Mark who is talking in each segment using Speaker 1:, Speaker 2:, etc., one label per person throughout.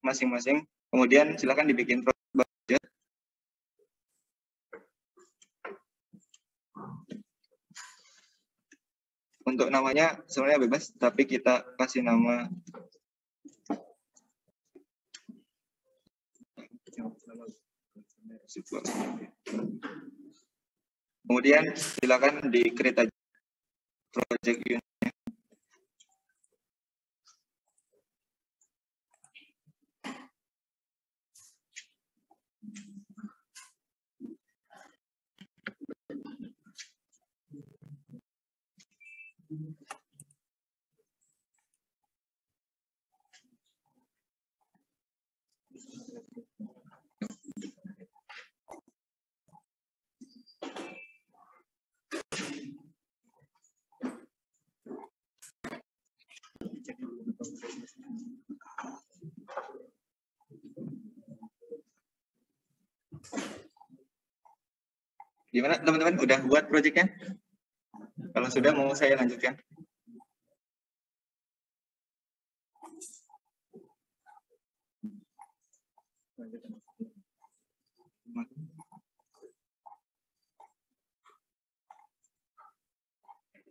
Speaker 1: masing-masing. Kemudian silakan dibikin budget. Untuk namanya sebenarnya bebas, tapi kita kasih nama kemudian silakan di-create aja project unit. Gimana teman-teman, udah buat projectnya? Kalau sudah, mau saya lanjutkan.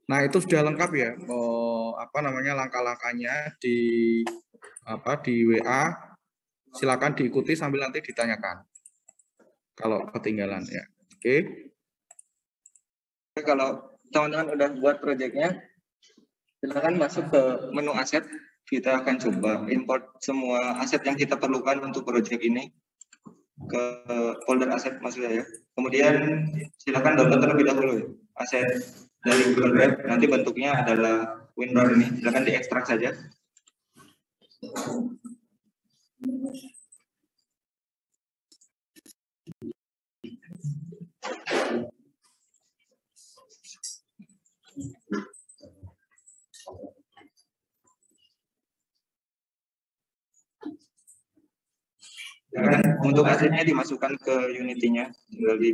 Speaker 2: Nah, itu sudah lengkap ya, langkah-langkahnya di WA. Silakan diikuti sambil nanti ditanyakan kalau ketinggalan ya. Oke.
Speaker 1: Kalau teman-teman udah buat projectnya, silakan masuk ke menu aset. Kita akan coba import semua aset yang kita perlukan untuk project ini ke folder aset maksud saya. Kemudian silakan download terlebih dahulu ya, aset dari Google Drive. Nanti bentuknya adalah WinRAR ini. Silakan diekstrak saja. Dan untuk asetnya dimasukkan ke Unity-nya, tinggal di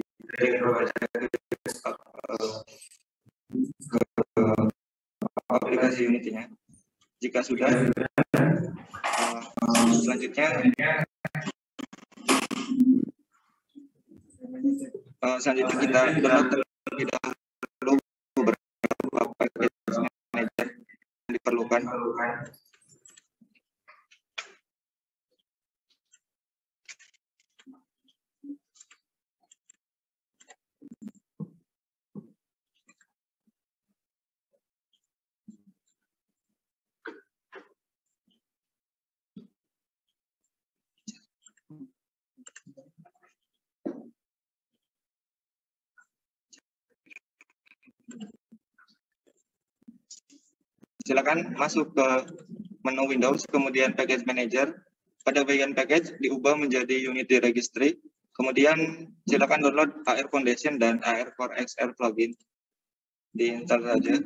Speaker 1: ke aplikasi Unity-nya. Jika sudah, selanjutnya kita download terlebih dahulu beberapa package manager yang diperlukan. Silakan masuk ke menu Windows, kemudian Package Manager. Pada bagian package diubah menjadi Unity Registry. Kemudian silakan download AR Foundation dan AR Core XR plugin. Diinstal saja.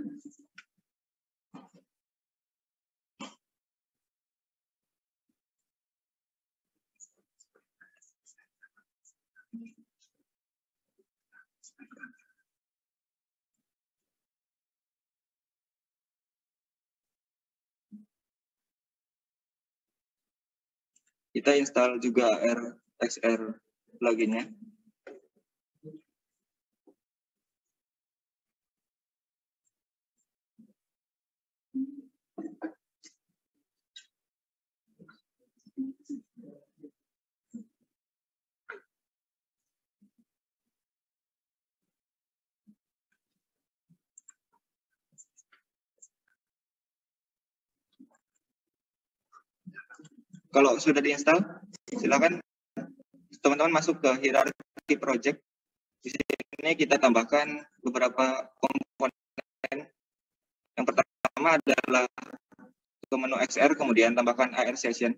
Speaker 1: Kita install juga AR XR pluginnya. Kalau sudah diinstal, silakan teman-teman masuk ke hierarki project. Di sini kita tambahkan beberapa komponen. Yang pertama adalah ke menu XR, kemudian tambahkan AR Session.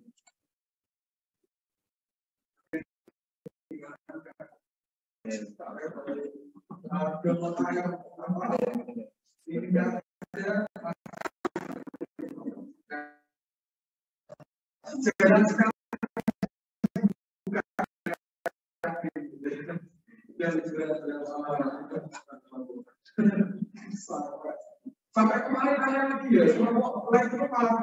Speaker 3: Sampai kemarin tanya lagi ya, kalau itu malah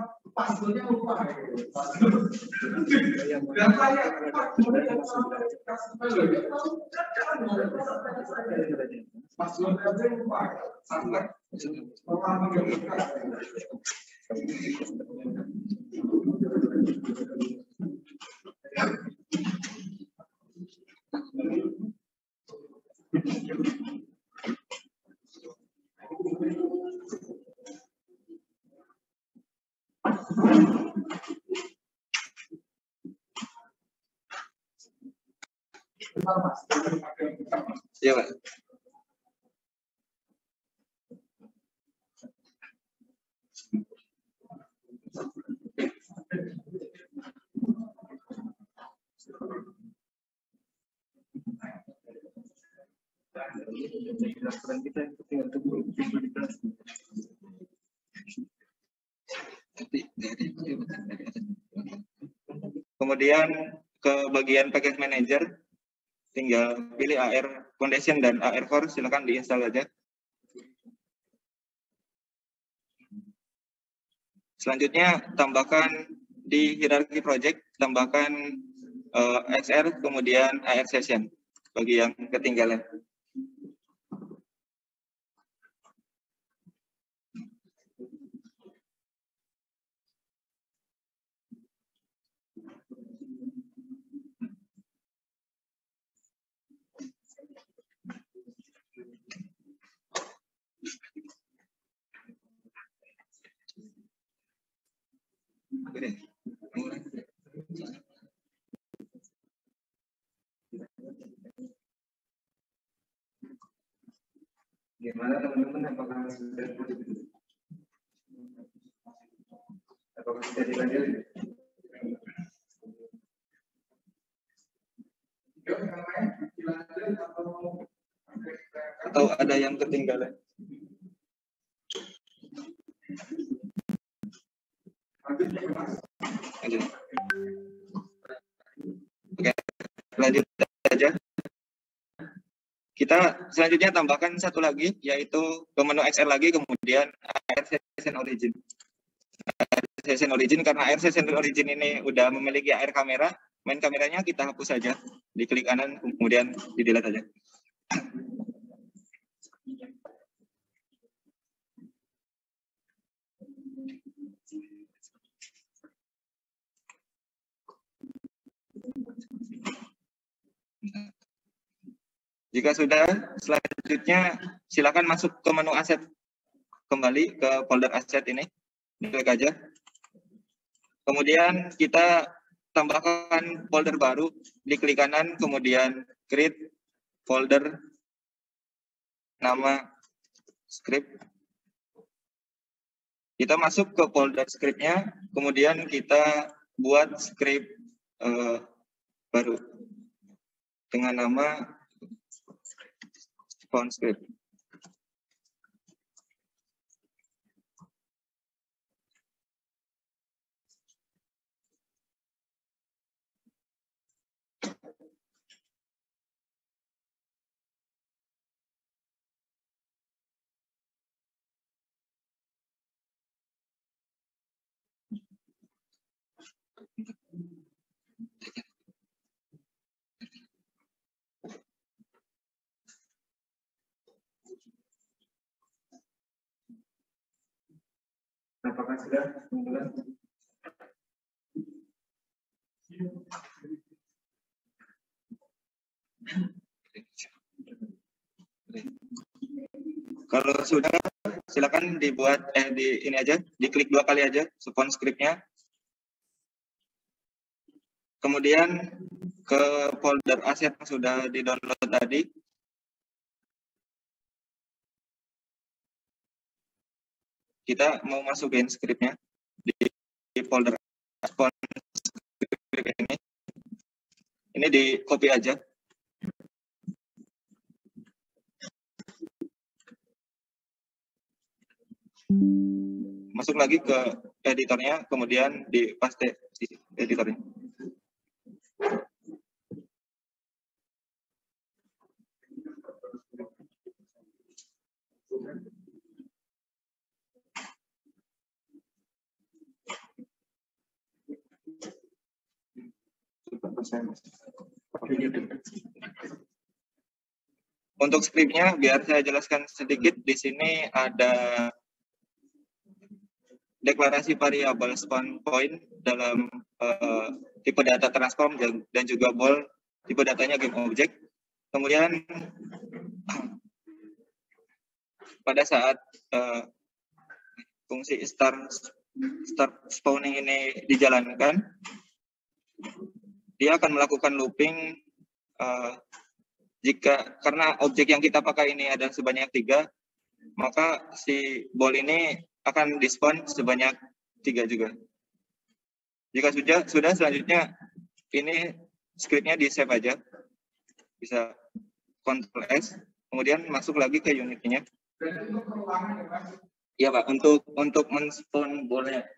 Speaker 1: Iya, Pak. Kemudian ke bagian package manager, tinggal pilih AR Foundation dan AR Core, silakan diinstal aja. Selanjutnya tambahkan di hierarki project, tambahkan XR kemudian AR Session bagi yang ketinggalan. Gimana teman-teman, apakah sudah dilanjut? Atau ada yang ketinggalan? Lanjut. Oke, lanjut saja. Kita selanjutnya tambahkan satu lagi, yaitu ke menu XR lagi, kemudian AR Session Origin. AR Session Origin, karena AR Session Origin ini udah memiliki AR kamera, main kameranya kita hapus saja, diklik kanan, kemudian di delete aja. Jika sudah, selanjutnya silakan masuk ke menu aset, kembali ke folder aset ini, klik aja. Kemudian kita tambahkan folder baru, diklik kanan, kemudian create folder, nama script. Kita masuk ke folder scriptnya, kemudian kita buat script baru dengan nama font script. Apakah sudah? Kalau sudah, silakan dibuat di ini aja, diklik 2 kali aja font scriptnya. Kemudian ke folder aset yang sudah di-download tadi. Kita mau masukin scriptnya di folder font script ini. Ini di copy aja. Masuk lagi ke editornya, kemudian di paste di editornya. Untuk skripnya, biar saya jelaskan sedikit, di sini ada deklarasi variabel spawn point dalam tipe data transform dan juga ball, tipe datanya game object. Kemudian pada saat fungsi start spawning ini dijalankan, dia akan melakukan looping karena objek yang kita pakai ini ada sebanyak 3, maka si ball ini akan dispawn sebanyak 3 juga. Jika sudah selanjutnya ini scriptnya di save aja, bisa Ctrl S, kemudian masuk lagi ke unitnya. Iya Pak, untuk men-spawn ballnya.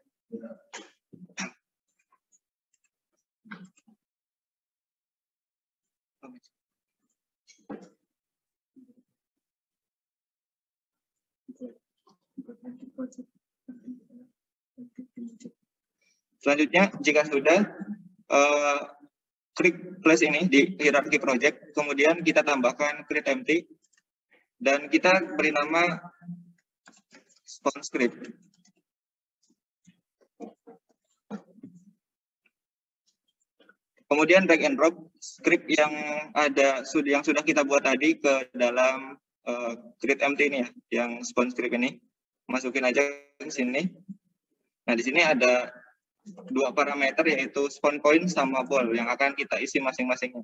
Speaker 1: Selanjutnya, jika sudah, klik plus ini di hierarki project, kemudian kita tambahkan create empty, dan kita beri nama spawn script. Kemudian drag and drop script yang sudah kita buat tadi ke dalam create empty ini ya, yang spawn script ini. Masukin aja ke sini. Nah, di sini ada 2 parameter, yaitu spawn point sama ball yang akan kita isi masing-masingnya.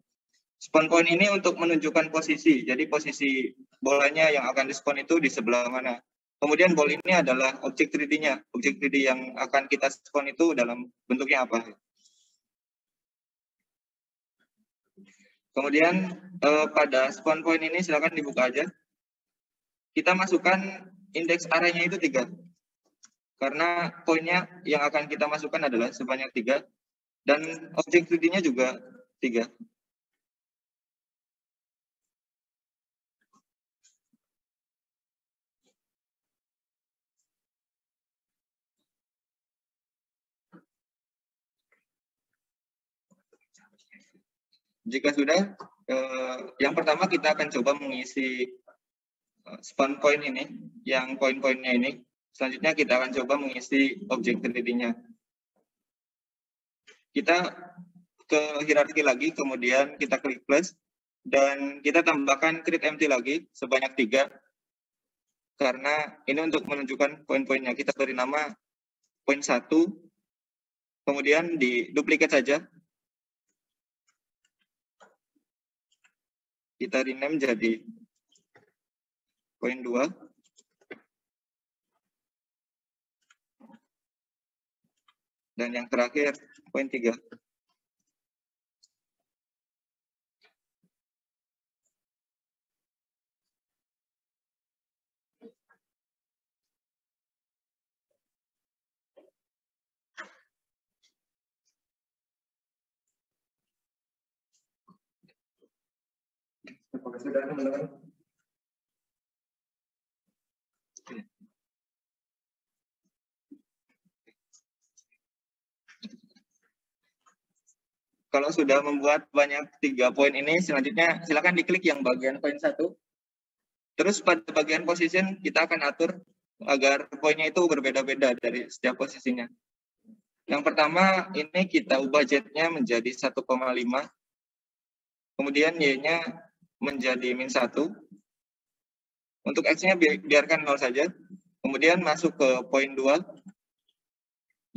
Speaker 1: Spawn point ini untuk menunjukkan posisi, jadi posisi bolanya yang akan di-spawn itu di sebelah mana. Kemudian ball ini adalah objek 3D-nya, objek 3D yang akan kita spawn itu dalam bentuknya apa. Kemudian pada spawn point ini silakan dibuka aja. Kita masukkan indeks arraynya itu 3. Karena poinnya yang akan kita masukkan adalah sebanyak 3, dan objek 3D-nya juga 3. Jika sudah, yang pertama kita akan coba mengisi spawn point ini, yang poin-poinnya ini. Selanjutnya kita akan coba mengisi objek 3D-nya. Kita ke hierarki lagi, kemudian kita klik plus, dan kita tambahkan create empty lagi sebanyak 3, karena ini untuk menunjukkan poin-poinnya. Kita beri nama poin 1, kemudian di duplicate saja. Kita rename jadi poin 2. Dan yang terakhir, poin 3. Apakah sudah, teman-teman? Kalau sudah membuat banyak 3 poin ini, selanjutnya silakan diklik yang bagian poin 1. Terus pada bagian position kita akan atur agar poinnya itu berbeda-beda dari setiap posisinya. Yang pertama, ini kita ubah Z-nya menjadi 1,5. Kemudian Y-nya menjadi -1. Untuk X-nya biarkan 0 saja. Kemudian masuk ke poin 2.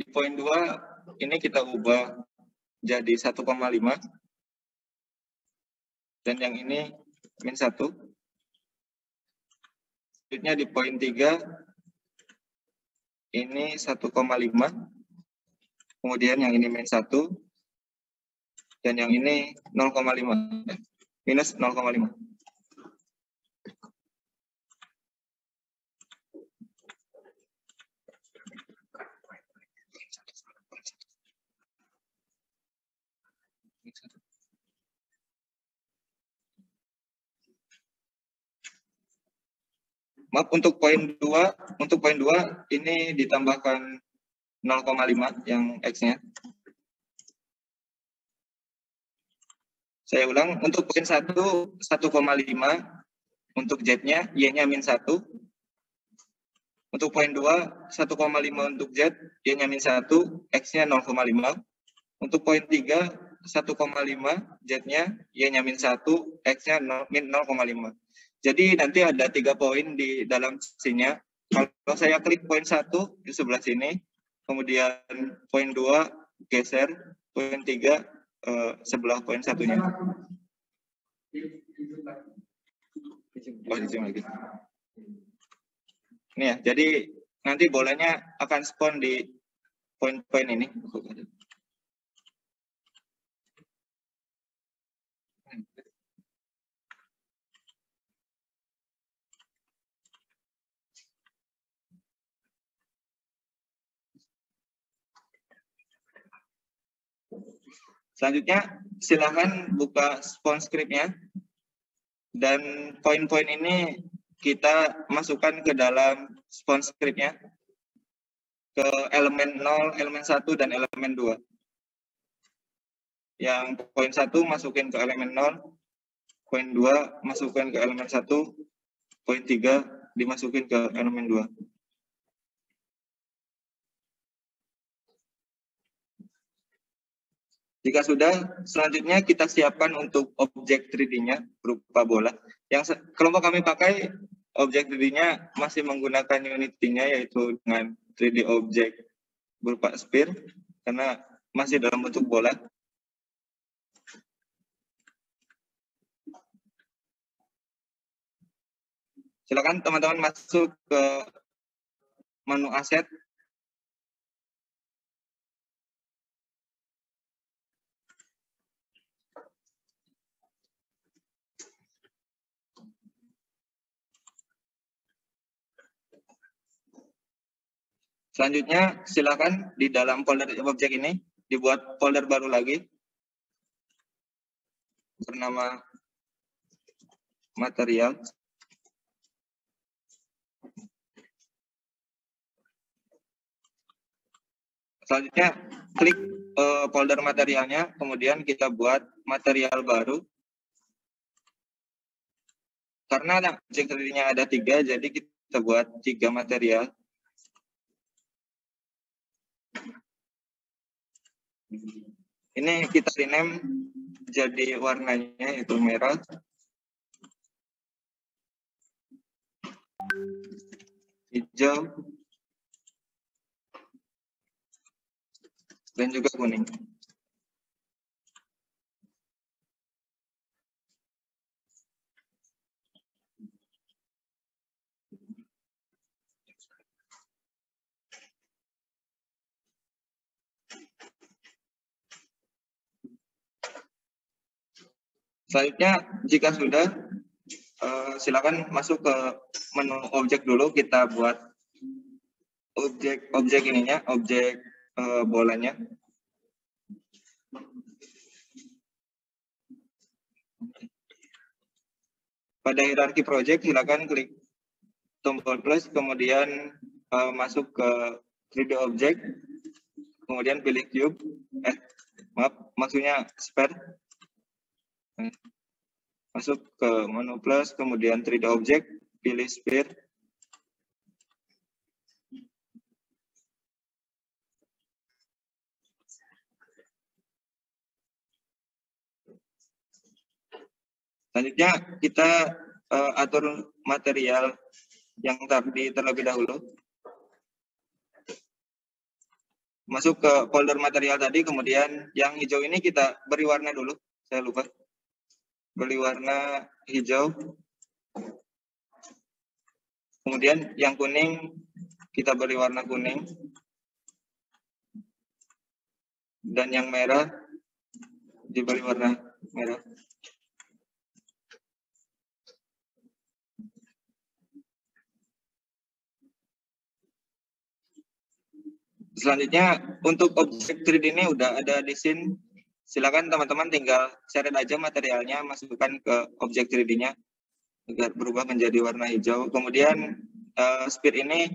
Speaker 1: Di poin 2 ini kita ubah jadi 1,5, dan yang ini -1. Selanjutnya di poin 3 ini 1,5, kemudian yang ini -1, dan yang ini 0,5, minus 0,5. Maaf, untuk poin 2 ini ditambahkan 0,5 yang X-nya. Saya ulang, untuk poin 1, 1,5 untuk Z-nya, Y-nya -1. Untuk poin 2, 1,5 untuk Z, Y-nya -1, X-nya 0,5. Untuk poin 3, 1,5, Z-nya, Y-nya -1, X-nya 0,5. Jadi nanti ada 3 poin di dalam C-nya. Kalau saya klik poin 1 di sebelah sini, kemudian poin 2 geser, poin 3 sebelah poin 1-nya. Oh, di sini lagi. Ini ya, jadi nanti bolanya akan spawn di poin-poin ini. Selanjutnya, silakan buka spawn script-nya. Dan poin-poin ini kita masukkan ke dalam spawn script-nya. Ke elemen 0, elemen 1, dan elemen 2. Yang poin 1 masukin ke elemen 0, poin 2 masukin ke elemen 1, poin 3 dimasukin ke elemen 2. Jika sudah, selanjutnya kita siapkan untuk objek 3D-nya berupa bola. Yang kelompok kami pakai objek 3D-nya masih menggunakan Unity-nya, yaitu dengan 3D object berupa sphere, karena masih dalam bentuk bola. Silakan teman-teman masuk ke menu aset. Selanjutnya, silakan di dalam folder objek ini dibuat folder baru lagi bernama material. Selanjutnya, klik folder materialnya, kemudian kita buat material baru. Karena objek 3D-nya ada 3, jadi kita buat 3 material. Ini kita rename jadi warnanya itu merah, hijau, dan juga kuning. Selanjutnya, jika sudah, silakan masuk ke menu objek dulu. Kita buat objek ininya, objek bolanya. Pada hierarki project, silakan klik tombol plus, kemudian masuk ke 3D object, kemudian pilih cube. Maksudnya sphere. Masuk ke menu plus, kemudian 3D object, pilih sphere. Selanjutnya kita atur material yang tadi terlebih dahulu. Masuk ke folder material tadi, kemudian yang hijau ini kita beri warna dulu. Saya lupa. Beri warna hijau. Kemudian yang kuning kita beri warna kuning. Dan yang merah diberi warna merah. Selanjutnya untuk objek 3D ini udah ada di sini. Silakan teman-teman tinggal seret aja materialnya, masukkan ke objek 3D-nya agar berubah menjadi warna hijau. Kemudian sphere ini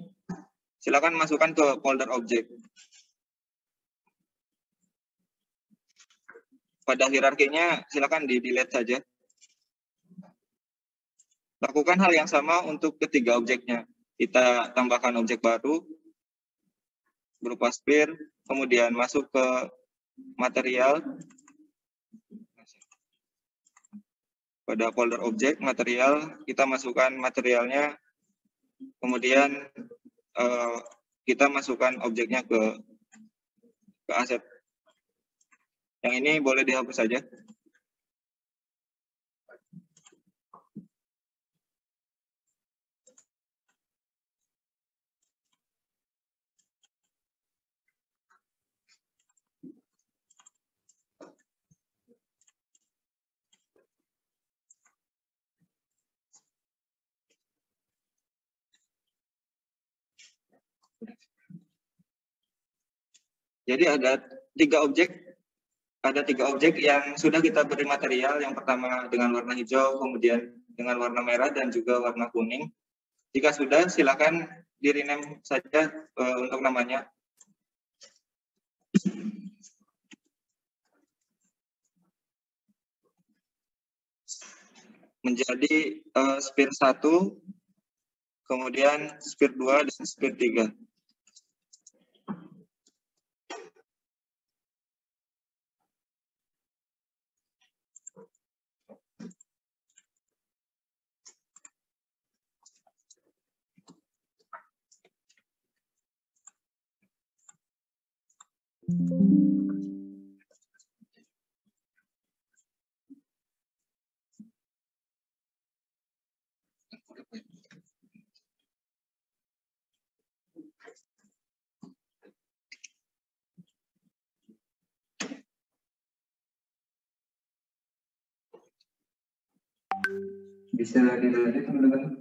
Speaker 1: silakan masukkan ke folder objek. pada hierarkinya silakan di-delete saja. Lakukan hal yang sama untuk ketiga objeknya. Kita tambahkan objek baru berupa sphere, kemudian masuk ke material. Pada folder objek material, kita masukkan materialnya, kemudian kita masukkan objeknya ke aset. Yang ini boleh dihapus saja. Jadi ada tiga objek yang sudah kita beri material. Yang pertama dengan warna hijau, kemudian dengan warna merah, dan juga warna kuning. Jika sudah, silakan di-rename saja untuk namanya. Menjadi sphere 1, kemudian sphere 2, dan sphere 3. Bisa dilanjut, teman-teman.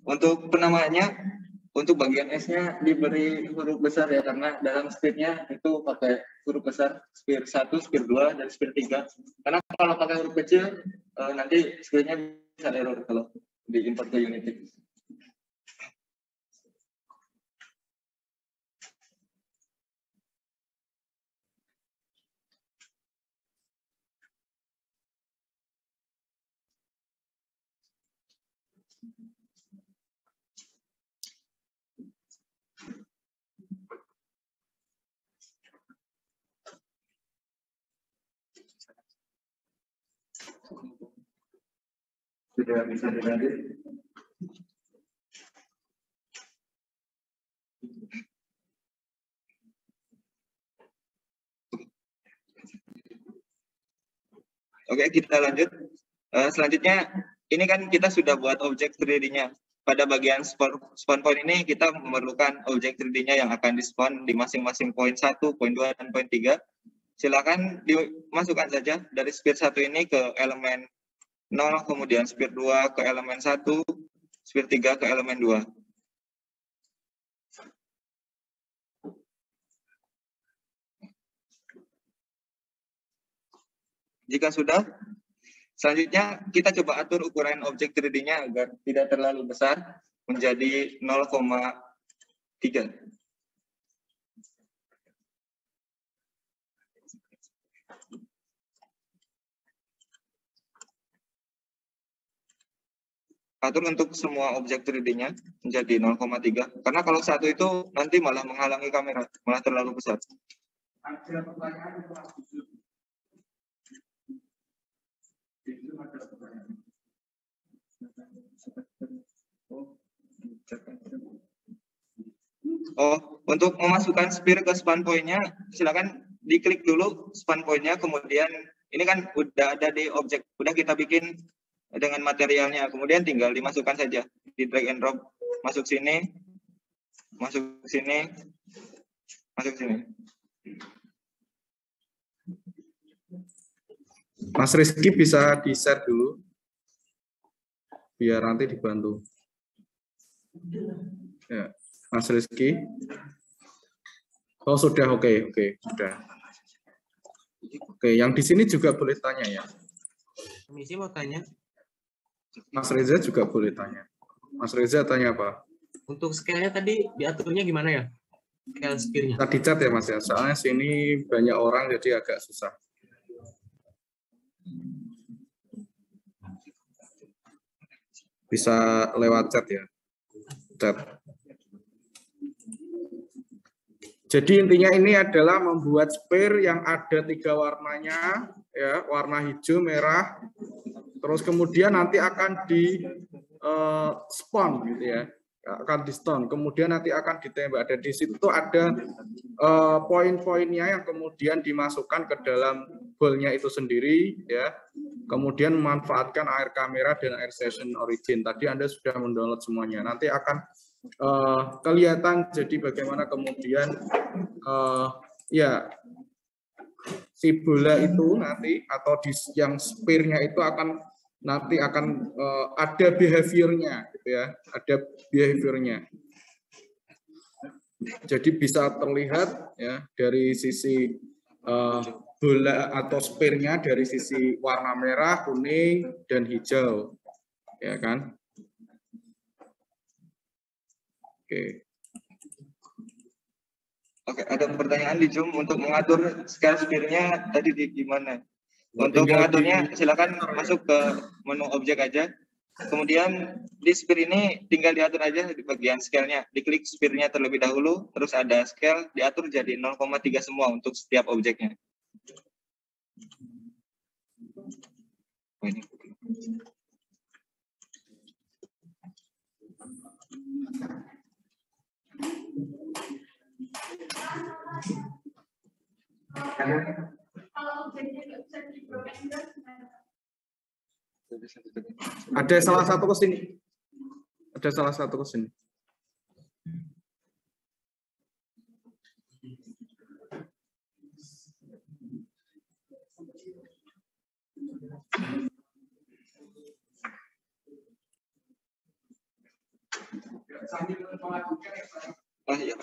Speaker 1: Untuk penamaannya, untuk bagian S-nya diberi huruf besar ya, karena dalam sphere-nya itu pakai huruf besar, sphere 1, sphere 2, dan sphere 3. Karena kalau pakai huruf kecil, nanti sphere-nya bisa error kalau di-import ke Unity. Sudah bisa dilanjut. Oke, kita lanjut. Selanjutnya, ini kan kita sudah buat objek 3D-nya. Pada bagian spawn point ini, kita memerlukan objek 3D-nya yang akan di-spawn di masing-masing poin 1, poin 2, dan poin 3. Silakan dimasukkan saja dari sphere 1 ini ke elemen 0, kemudian sphere 2 ke elemen 1, sphere 3 ke elemen 2. Jika sudah, selanjutnya kita coba atur ukuran objek 3D-nya agar tidak terlalu besar, menjadi 0,3. Atur untuk semua objek 3D-nya menjadi 0,3. Karena kalau satu itu nanti malah menghalangi kamera, malah terlalu besar. Ada pertanyaan, Pak? Oh, untuk memasukkan sphere ke span point-nya, silakan diklik dulu span point-nya, kemudian ini kan udah ada di objek, udah kita bikin dengan materialnya, kemudian tinggal dimasukkan saja, di drag and drop masuk sini, masuk sini, masuk sini.
Speaker 2: Mas Rizky bisa di-share dulu, biar nanti dibantu. Ya, Mas Rizky. Oh sudah, oke, sudah. Oke, yang di sini juga boleh tanya ya.
Speaker 3: Komisi mau tanya.
Speaker 2: Mas Reza juga boleh tanya. Mas Reza tanya apa?
Speaker 3: Untuk scale-nya tadi diaturnya gimana ya? Scale spear-nya.
Speaker 2: Tadi chat ya Mas ya, soalnya sini banyak orang jadi agak susah. Bisa lewat chat ya. Chat. Jadi intinya ini adalah membuat spear yang ada 3 warnanya, ya, warna hijau, merah, terus kemudian nanti akan di spawn gitu ya, akan di stone, kemudian nanti akan ditembak. Dan di situ ada poin-poinnya yang kemudian dimasukkan ke dalam ball-nya itu sendiri, ya. Kemudian memanfaatkan air kamera dan air session origin. Tadi Anda sudah mendownload semuanya. Nanti akan kelihatan jadi bagaimana kemudian ya si bola itu nanti atau di yang spear-nya itu akan nanti akan ada behavior-nya gitu ya, ada behavior-nya. Jadi bisa terlihat ya dari sisi bola atau spear-nya dari sisi warna merah, kuning dan hijau. Ya kan?
Speaker 1: Oke, ada pertanyaan di Zoom untuk mengatur scale spear-nya tadi di gimana? Untuk mengaturnya silakan masuk ke menu objek aja. Kemudian di spear ini tinggal diatur aja di bagian scale-nya. Diklik spear-nya terlebih dahulu, terus ada scale diatur jadi 0,3 semua untuk setiap objeknya.
Speaker 2: Ada salah satu ke sini. Ada salah satu ke sini.
Speaker 1: Oh, iya.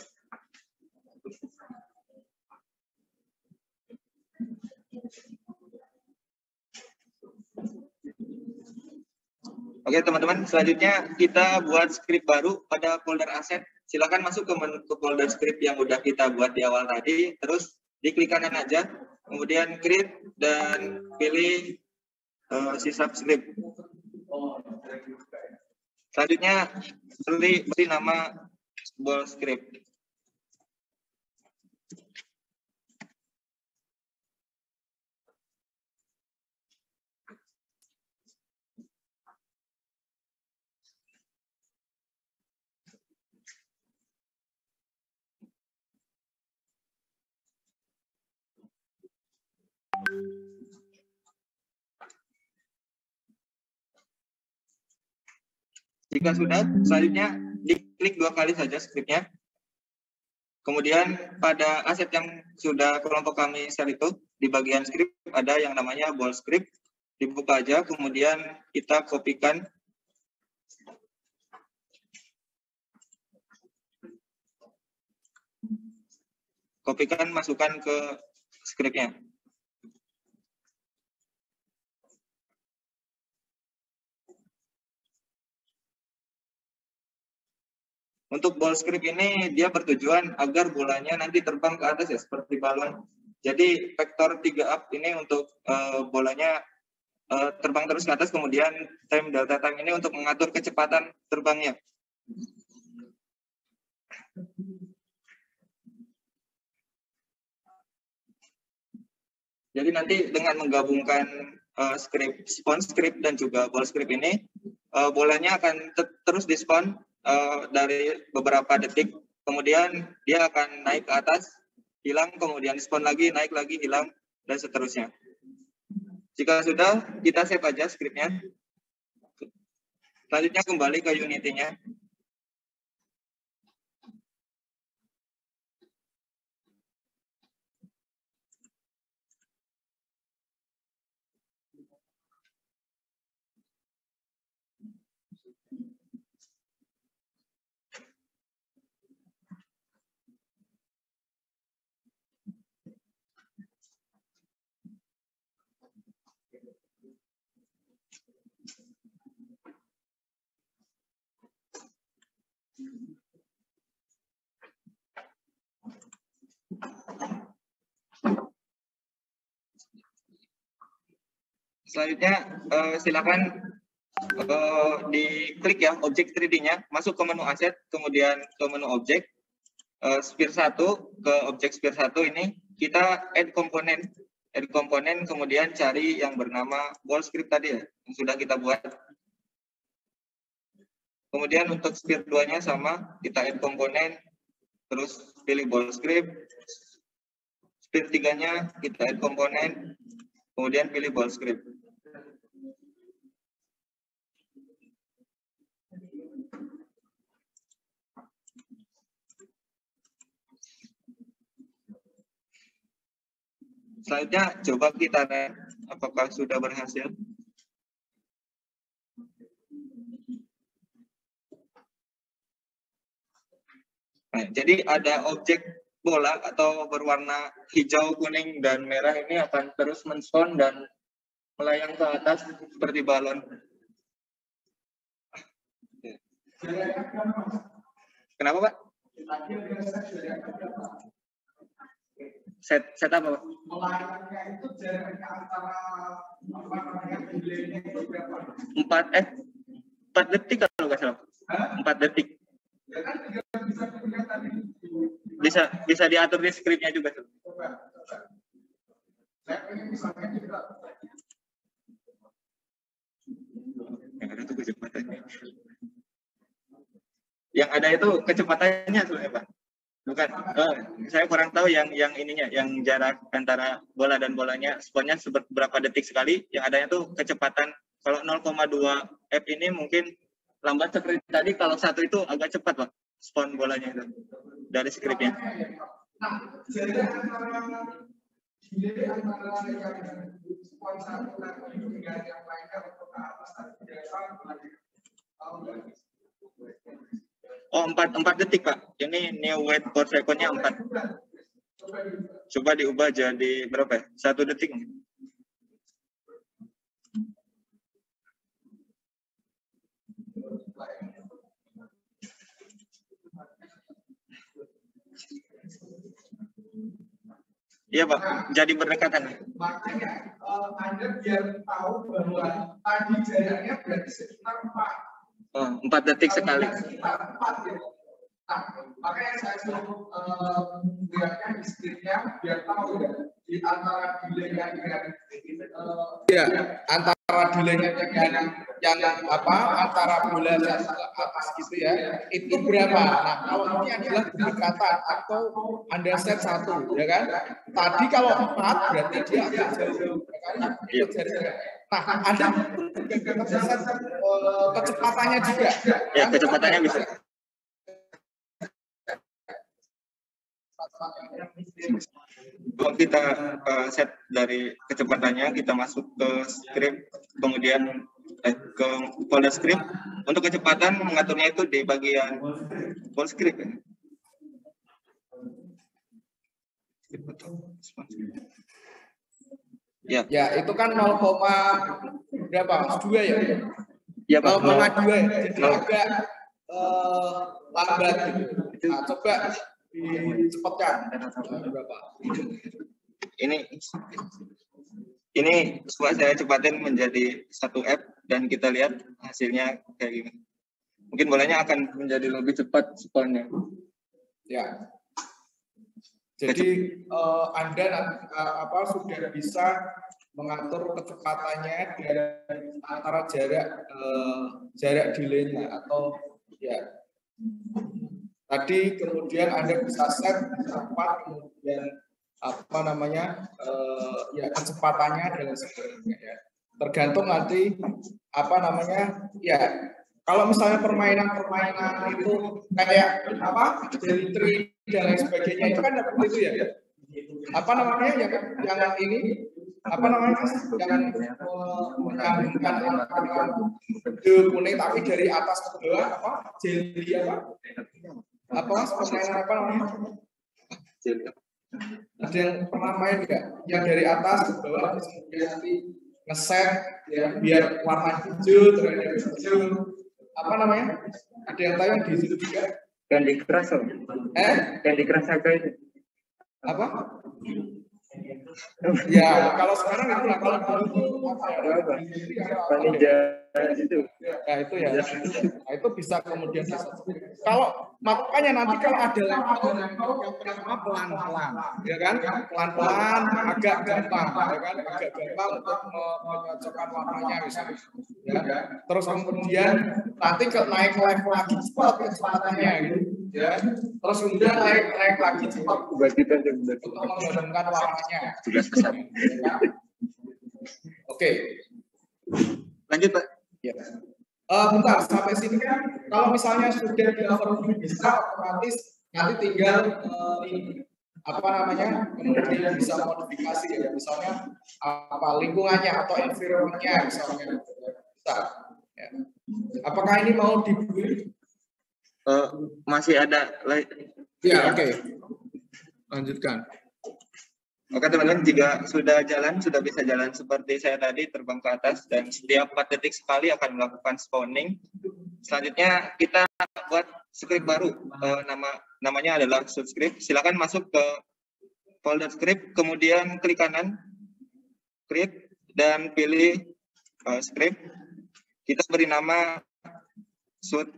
Speaker 1: Oke teman-teman, selanjutnya kita buat script baru pada folder aset. Silakan masuk ke folder script yang udah kita buat di awal tadi, terus diklik kanan aja, kemudian create dan pilih si subscript. Selanjutnya beri nama ball script. Jika sudah, selanjutnya diklik 2 kali saja scriptnya. Kemudian pada aset yang sudah kelompok kami share itu, di bagian script ada yang namanya ball script. Dibuka aja, kemudian kita kopikan. Kopikan, masukkan ke scriptnya. Untuk ball script ini dia bertujuan agar bolanya nanti terbang ke atas ya, seperti balon. Jadi vektor 3 up ini untuk bolanya terbang terus ke atas, kemudian time delta time ini untuk mengatur kecepatan terbangnya. Jadi nanti dengan menggabungkan spawn script dan juga ball script ini, bolanya akan terus di spawn dari beberapa detik, kemudian dia akan naik ke atas, hilang, kemudian spawn lagi, naik lagi, hilang, dan seterusnya. Jika sudah, kita save aja scriptnya. Selanjutnya kembali ke Unity-nya. Selanjutnya silakan diklik ya objek 3D-nya, masuk ke menu aset, kemudian ke menu objek, sphere 1 ke objek sphere 1 ini kita add komponen, kemudian cari yang bernama ball script tadi ya, yang sudah kita buat. Kemudian untuk sphere 2-nya sama, kita add komponen, terus pilih ball script. Sphere 3-nya kita add komponen, kemudian pilih ball script. Selanjutnya coba kita lihat apakah sudah berhasil. Nah, jadi ada objek bola atau berwarna hijau, kuning, dan merah ini akan terus menspon dan melayang ke atas seperti balon. Kenapa, Pak? Set apa, Pak?
Speaker 2: Melayangnya itu jaraknya antara apa namanya delaynya itu berapa?
Speaker 1: 4 detik kalau nggak salah. 4 detik.
Speaker 2: Ya kan bisa dilihat tadi.
Speaker 1: Bisa diatur di skripnya juga.
Speaker 2: Coba. Saya pengen misalnya juga.
Speaker 1: Yang ada tuh kecepatannya. Yang ada itu kecepatannya sebenarnya, Pak. Bukan, saya kurang tahu yang ininya, yang jarak antara bola dan bolanya, sponnya seberapa detik sekali. Yang adanya tuh kecepatan. Kalau 0,2 F ini mungkin lambat seperti tadi. Kalau 1 itu agak cepat, Pak, spon bolanya itu dari skripnya.
Speaker 2: Nah, jadi antara yang spon 1 tadi dengan yang lainnya untuk ke atas tadi biasa
Speaker 1: Oh, 4 detik, Pak. Ini new wait per second-nya 4. Coba diubah jadi berapa ya? 1 detik. Iya, Pak. Jadi berdekatan.
Speaker 2: Makanya Anda biar tahu bahwa tadi jaraknya berarti sekitar 4.
Speaker 1: 4 detik sekali.
Speaker 2: Nah, makanya saya suruh lihatnya di skripnya biar tahu ya di antara delay-nya dengan antara delay-nya dengan yang apa antara bola ke atas gitu ya itu berapa? Nah, kalau ini adalah berdekatan atau Anda set 1 ya kan? Tadi kalau 4 berarti dia agak jauh ya kan? Nah, Anda set kecepatannya juga.
Speaker 1: Ya, kecepatannya bisa. Kalau kita set dari kecepatannya, kita masuk ke script, kemudian ke folder script. Untuk kecepatan mengaturnya itu di bagian full script. Ya.
Speaker 2: Ya, itu kan 0, berapa? 2 ya?
Speaker 1: Ya, Pak.
Speaker 2: 0,2. Jadi agak lambat gitu. Nah, coba dicepatkan. Berapa?
Speaker 1: Ini coba saya cepatin menjadi 1 F dan kita lihat hasilnya kayak gini. Mungkin bolanya akan menjadi lebih cepat sponnya.
Speaker 2: Ya. Jadi Anda sudah bisa mengatur kecepatannya dari antara jarak delay-nya atau ya tadi kemudian Anda bisa set cepat kemudian ya kecepatannya dan sebagainya ya. Tergantung nanti ya kalau misalnya permainan itu kayak dari tri dan lain sebagainya itu kan dapat itu ya. Jangan ini jangan menyambungkan kuning tapi dari atas ke bawah jelly permainan ada yang pernah main nggak yang dari atas ke bawah terus kemudian nanti ngeset ya biar warna hijau terhadap hijau ada yang tahu yang di situ juga
Speaker 1: Candy Crush Candy Crush Saga itu
Speaker 2: Ya, kalau sekarang itu lah, kalau dulu apa ya?
Speaker 1: Panija itu.
Speaker 2: Ya itu ya. Nah, itu bisa kemudian kalau makanya nanti kalau ada level yang pertama pelan-pelan, ya kan? Pelan-pelan agak gampang, ya kan? Agak gampang untuk menyocokkan warnanya misalnya. Ya. Terus kemudian nanti naik level lagi cepat kecepatannya gitu. Ya. Terus kemudian naik lagi cepat
Speaker 1: Buat kita
Speaker 2: untuk menggambarkan warnanya.
Speaker 1: tugas besar.
Speaker 2: Oke.
Speaker 1: Lanjut, Pak.
Speaker 2: Ya. Bentar, sampai sini kan kalau misalnya sudah di overview bisa otomatis nanti tinggal ini apa namanya kemudian bisa modifikasi ya misalnya apa lingkungannya atau environment-nya misalnya bisa. Ya. Apakah ini mau dibeli?
Speaker 1: Masih ada.
Speaker 2: Ya, oke. Lanjutkan.
Speaker 1: Oke teman-teman, jika sudah jalan, sudah bisa jalan seperti saya tadi, terbang ke atas, dan setiap 4 detik sekali akan melakukan spawning. Selanjutnya kita buat script baru, namanya adalah subscript. Silakan masuk ke folder script, kemudian klik kanan, create, dan pilih script. Kita beri nama script.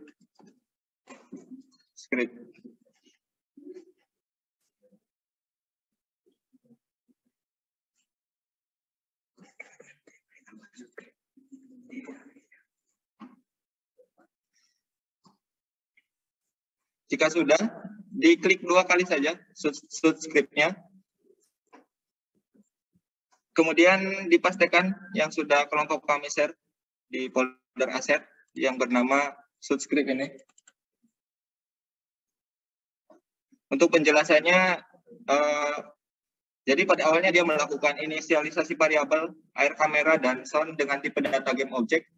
Speaker 1: Jika sudah, diklik 2 kali saja subscript-nya. Kemudian dipastikan yang sudah kelompok kami share di folder aset yang bernama subscript ini. Untuk penjelasannya, jadi pada awalnya dia melakukan inisialisasi variabel air kamera dan sound dengan tipe data game object.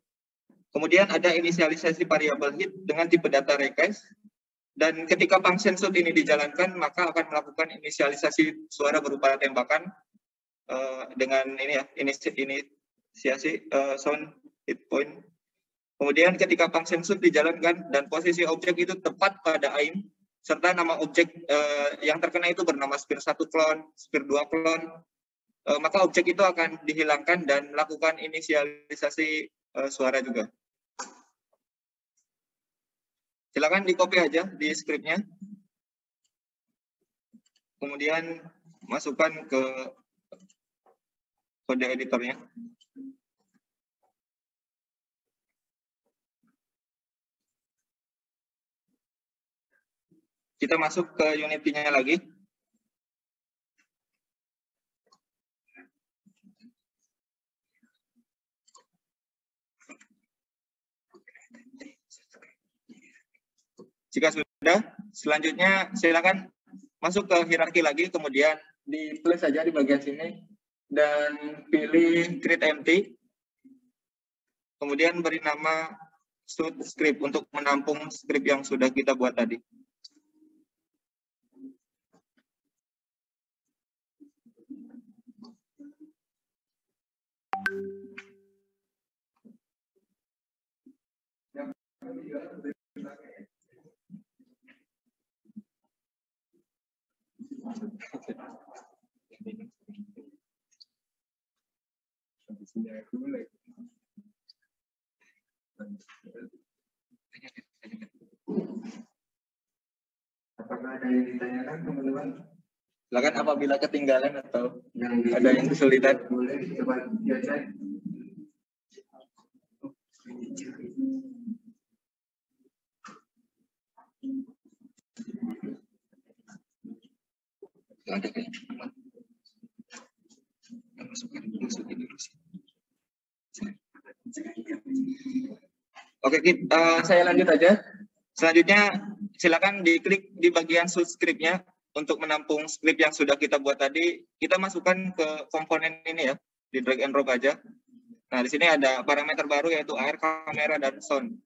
Speaker 1: Kemudian ada inisialisasi variabel heat dengan tipe data request. Dan ketika function shoot ini dijalankan, maka akan melakukan inisialisasi suara berupa tembakan dengan ini ya, inisiasi sound hit point. Kemudian ketika function shoot dijalankan dan posisi objek itu tepat pada aim, serta nama objek yang terkena itu bernama sphere 1 clone, sphere 2 clone, maka objek itu akan dihilangkan dan melakukan inisialisasi suara juga. Silakan di-copy aja di scriptnya. Kemudian masukkan ke kode editornya. Kita masuk ke Unity-nya lagi. Jika sudah, selanjutnya silakan masuk ke hierarki lagi, kemudian di plus saja di bagian sini dan pilih create empty. Kemudian beri nama script untuk menampung script yang sudah kita buat tadi. Apakah ada yang ditanyakan teman-teman? Silakan apabila ketinggalan atau ada yang kesulitan. Boleh coba dicek. Oke, saya lanjut aja. Selanjutnya, silakan diklik di bagian subscript-nya untuk menampung script yang sudah kita buat tadi. Kita masukkan ke komponen ini ya, di drag and drop aja. Nah, di sini ada parameter baru yaitu air, kamera, dan sound.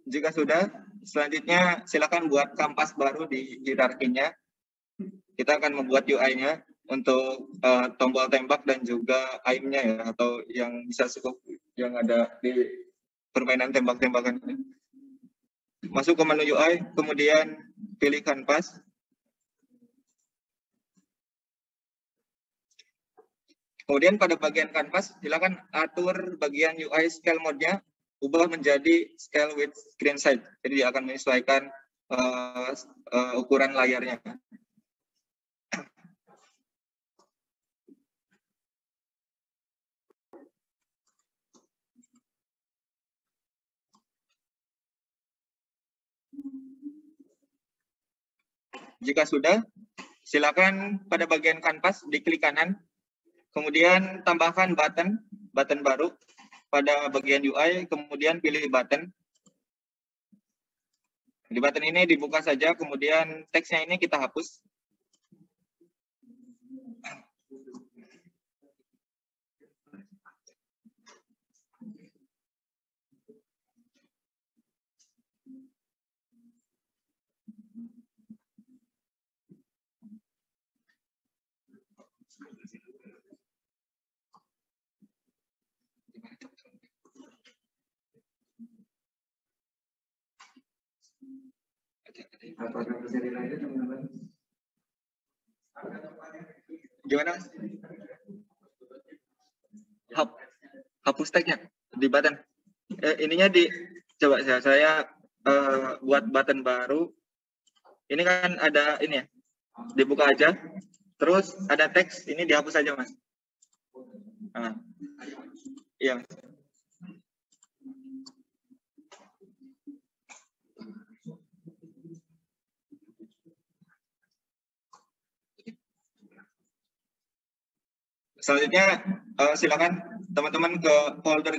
Speaker 1: Jika sudah, selanjutnya silakan buat kanvas baru di hierarkinya. Kita akan membuat UI-nya untuk tombol tembak dan juga aim-nya ya, atau yang bisa cukup yang ada di permainan tembak-tembakan ini. Masuk ke menu UI, kemudian pilih kanvas. Kemudian pada bagian kanvas, silakan atur bagian UI scale mode-nya, ubah menjadi scale with screen size. Jadi dia akan menyesuaikan ukuran layarnya. Jika sudah, silakan pada bagian kanvas diklik kanan, kemudian tambahkan button baru pada bagian UI, kemudian pilih button. Di button ini dibuka saja, kemudian teksnya ini kita hapus. Gimana? Hapus tagnya di button. Ininya coba saya buat button baru. Ini kan ada ini ya, dibuka aja. Terus ada teks, ini dihapus aja mas. Iya. Selanjutnya silakan teman-teman ke folder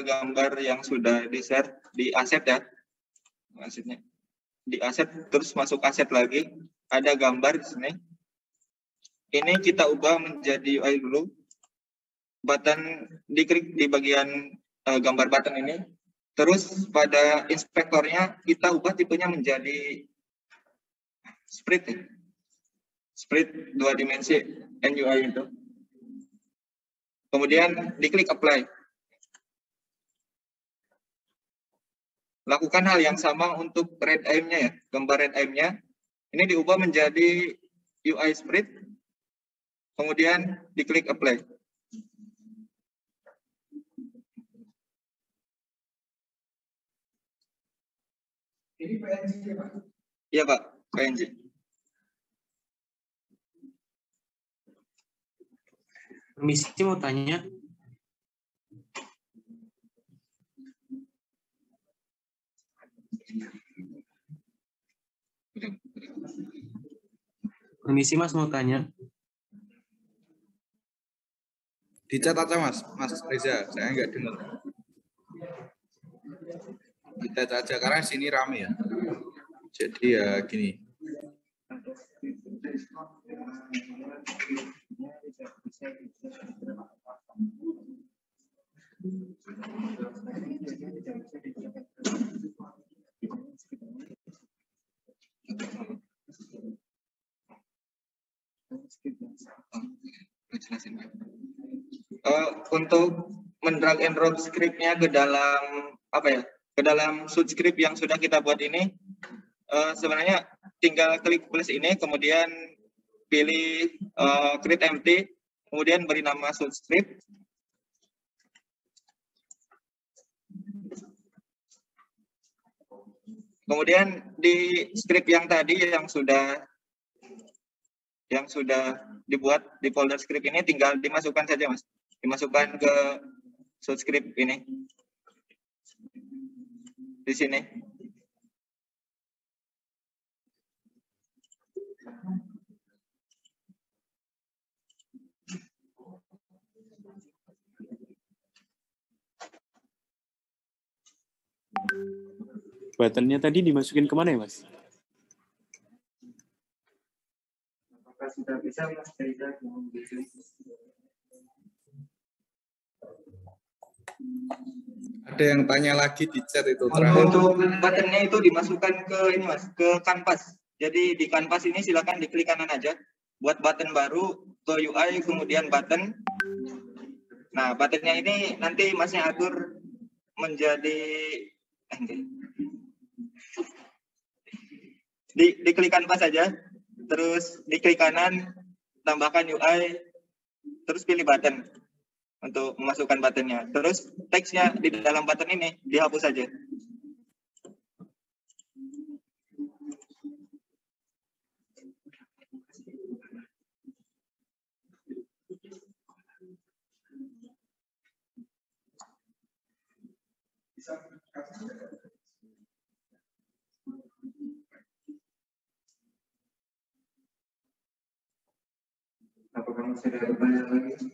Speaker 1: gambar yang sudah di-share di aset ya, asetnya di aset, terus masuk aset lagi, ada gambar di sini. Ini kita ubah menjadi UI dulu. Button diklik di bagian gambar button ini. Terus pada inspektornya kita ubah tipenya menjadi sprite ya. Sprite 2 dimensi NUI itu. Kemudian diklik apply. Lakukan hal yang sama untuk red aim-nya ya, gambar red aim-nya. Ini diubah menjadi UI sprite. Kemudian diklik apply. Ini PNG ya Pak? Iya Pak, PNG.
Speaker 3: Permisi mau tanya. Permisi Mas mau tanya.
Speaker 2: Di chat aja Mas Reza, saya nggak dengar. Di chat aja karena sini rame ya. Jadi ya gini.
Speaker 1: Untuk mendrag and drop script-nya ke dalam ke dalam subscript yang sudah kita buat ini, sebenarnya tinggal klik plus ini, kemudian pilih create empty, kemudian beri nama subscript. Kemudian di script yang tadi yang sudah dibuat di folder script ini tinggal dimasukkan saja Mas. Dimasukkan ke subscript ini. Di sini.
Speaker 4: Buttonnya tadi dimasukin kemana ya Mas?
Speaker 1: Apakah sudah bisa Mas Reza?
Speaker 2: Ada Ada yang tanya lagi di chat itu terakhir.
Speaker 1: Untuk buttonnya itu dimasukkan ke ini Mas, ke kanvas. Jadi di kanvas ini silakan diklik kanan aja. Buat button baru ke UI kemudian button. Nah, buttonnya ini nanti Masnya atur menjadi diklik kanvas saja. Terus diklik kanan, tambahkan UI, terus pilih button untuk memasukkan buttonnya. Terus teksnya di dalam button ini dihapus saja. Apakah masih ada pertanyaan lagi?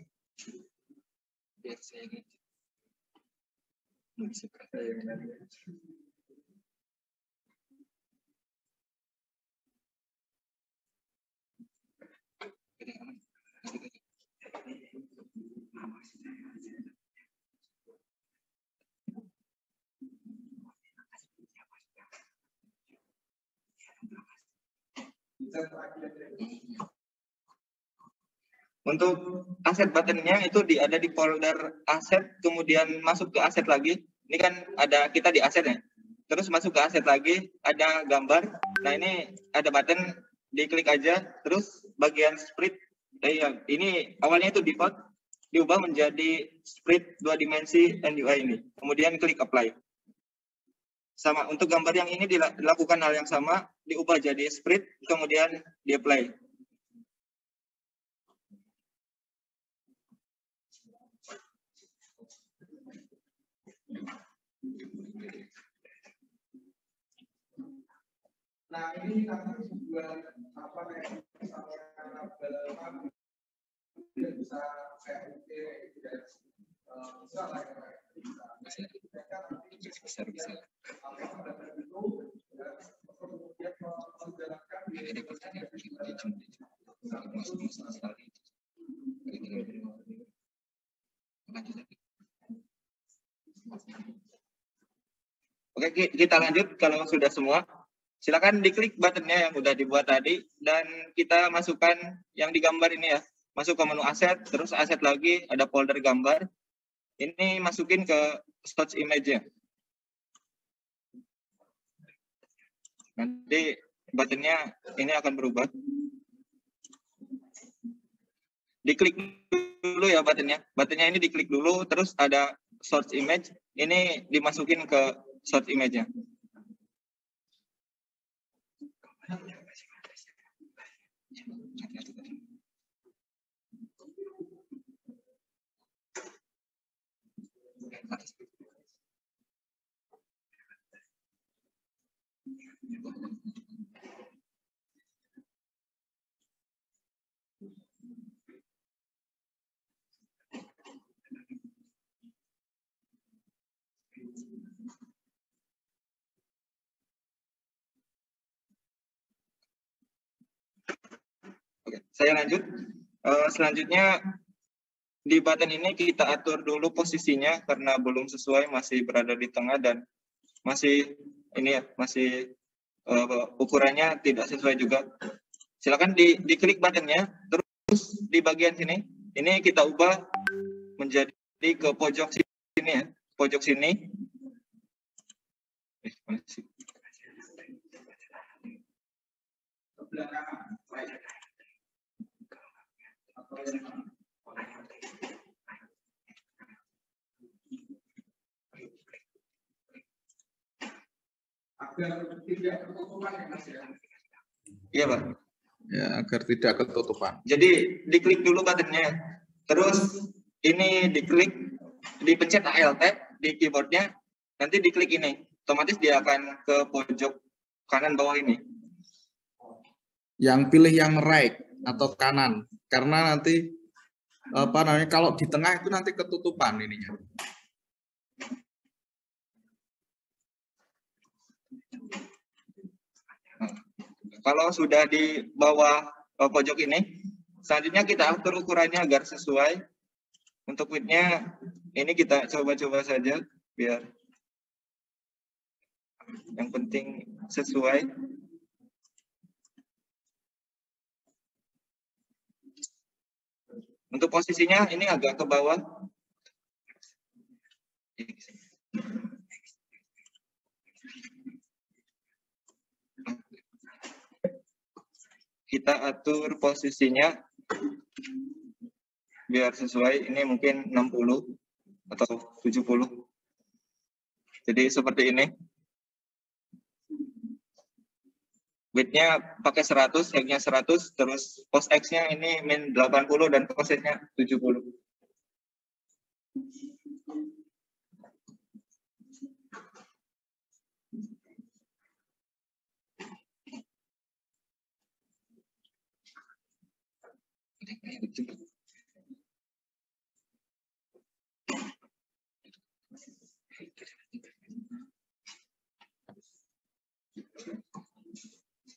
Speaker 1: Biar saya gitu. Untuk aset buttonnya itu ada di folder aset, kemudian masuk ke aset lagi. Ini kan ada kita di aset ya. Terus masuk ke aset lagi, ada gambar. Nah ini ada button, diklik aja. Terus bagian split, ini awalnya itu default, diubah menjadi split 2 dimensi NUI ini. Kemudian klik apply. Sama untuk gambar yang ini dilakukan hal yang sama, diubah jadi split, kemudian di apply.
Speaker 2: Nah ini akan sebuah apa yang bisa saya pikir bisa lah
Speaker 1: Oke, kita lanjut kalau sudah semua. Silakan diklik buttonnya yang udah dibuat tadi dan kita masukkan yang digambar ini ya. Masuk ke menu aset, terus aset lagi ada folder gambar. Ini masukin ke source image-nya. Nanti buttonnya ini akan berubah. Diklik dulu ya buttonnya. Buttonnya ini diklik dulu, terus ada source image. Ini dimasukin ke source image-nya. Oke, saya lanjut. Selanjutnya di button ini kita atur dulu posisinya karena belum sesuai, masih berada di tengah dan masih ini ya, masih ukurannya tidak sesuai juga. Silakan diklik buttonnya, terus di bagian sini ini kita ubah menjadi ke pojok sini ya, pojok sini.
Speaker 2: agar tidak ketutupan ya Mas ya.
Speaker 1: Iya Pak.
Speaker 2: Ya, agar tidak ketutupan.
Speaker 1: Jadi diklik dulu buttonnya, terus ini diklik, dipencet Alt di keyboardnya, nanti diklik ini, otomatis dia akan ke pojok kanan bawah ini.
Speaker 2: Yang pilih yang right atau kanan, karena nanti apa namanya kalau di tengah itu nanti ketutupan ininya.
Speaker 1: Kalau sudah di bawah pojok ini, selanjutnya kita atur ukurannya agar sesuai. Untuk width-nya ini kita coba-coba saja biar yang penting sesuai. Untuk posisinya ini agak ke bawah. Kita atur posisinya biar sesuai. Ini mungkin 60 atau 70. Jadi seperti ini. Width-nya pakai 100, height-nya 100, terus pos X-nya ini min 80 dan pos Z-nya 70.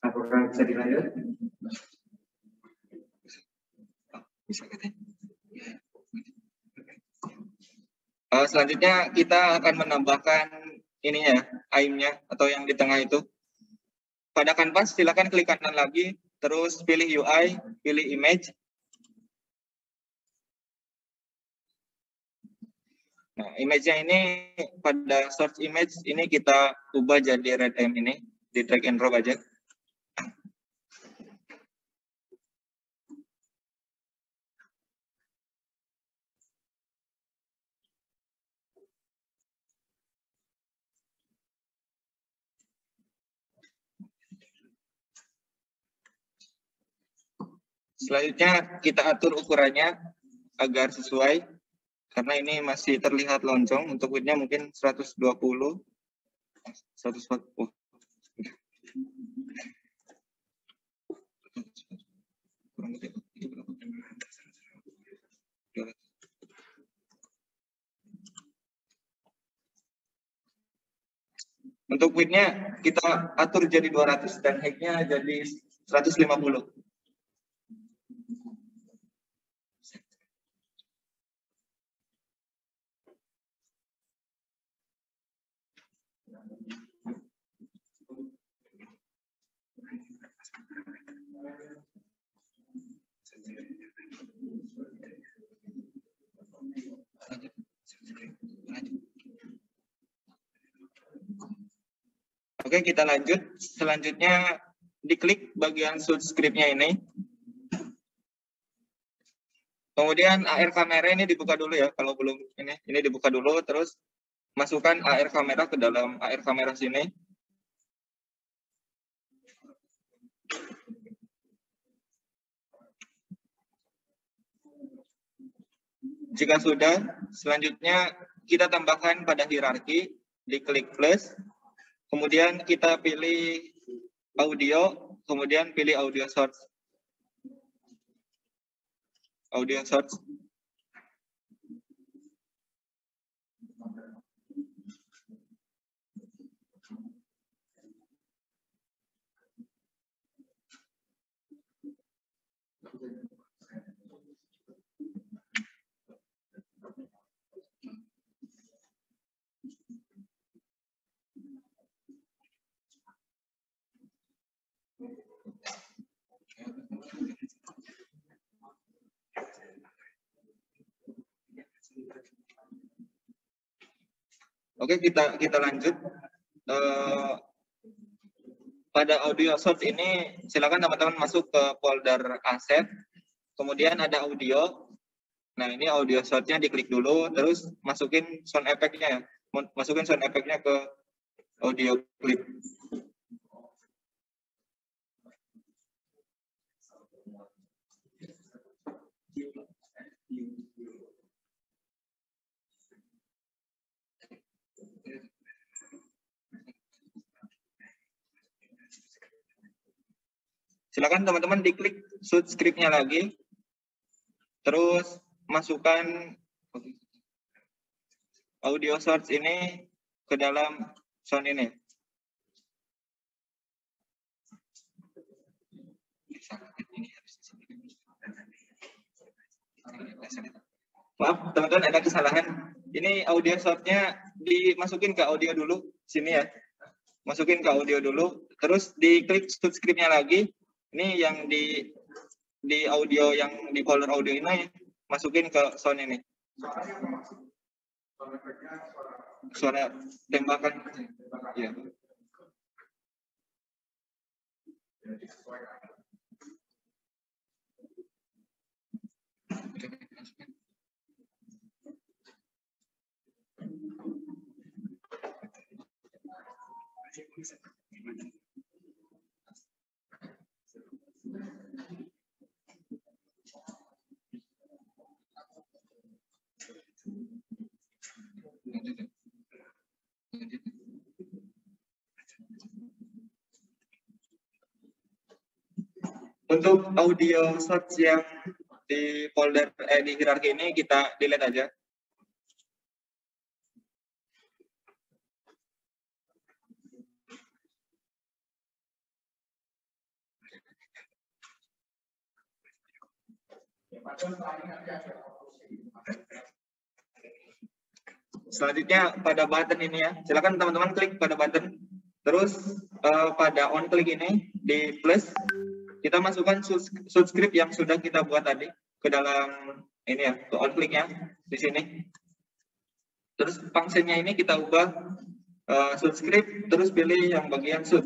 Speaker 1: Apakah bisa dilanjut? Bisa katanya. Selanjutnya kita akan menambahkan ininya, aim-nya atau yang di tengah itu. Pada kanvas silakan klik kanan lagi, terus pilih UI, pilih image. Nah, image-nya ini pada source image ini kita ubah jadi red M ini, di drag and drop aja. Selanjutnya kita atur ukurannya agar sesuai, karena ini masih terlihat lonjong. Untuk width-nya mungkin 120, 140. Untuk width-nya kita atur jadi 200 dan height-nya jadi 150. Oke, kita lanjut. Selanjutnya diklik bagian subscribe-nya ini. Kemudian AR kamera ini dibuka dulu ya, kalau belum ini dibuka dulu, terus masukkan AR kamera ke dalam AR kamera sini. Jika sudah, selanjutnya kita tambahkan pada hierarki, diklik plus, kemudian kita pilih audio, kemudian pilih audio source. Audio source. Oke, kita lanjut. Pada audio source ini silakan teman-teman masuk ke folder aset, kemudian ada audio. Nah, ini audio source-nya diklik dulu, terus masukin sound effect-nya, masukin sound effect-nya ke audio clip. Silakan teman-teman diklik subscribe-nya lagi, terus masukkan audio source ini ke dalam sound ini. Maaf teman-teman, ada kesalahan. Ini audio source-nya dimasukin ke audio dulu sini ya. Masukin ke audio dulu, terus diklik subscribe-nya lagi. Ini yang di audio yang di folder audio ini masukin ke sound ini. Suara tembakan. Ya. Untuk audio source yang di folder di hierarki ini kita delete aja. Selanjutnya pada button ini ya, silakan teman-teman klik pada button. Terus pada on click ini di plus kita masukkan subscribe yang sudah kita buat tadi ke dalam ini ya, ke on click-nya di sini. Terus fungsinya ini kita ubah subscribe, terus pilih yang bagian sub.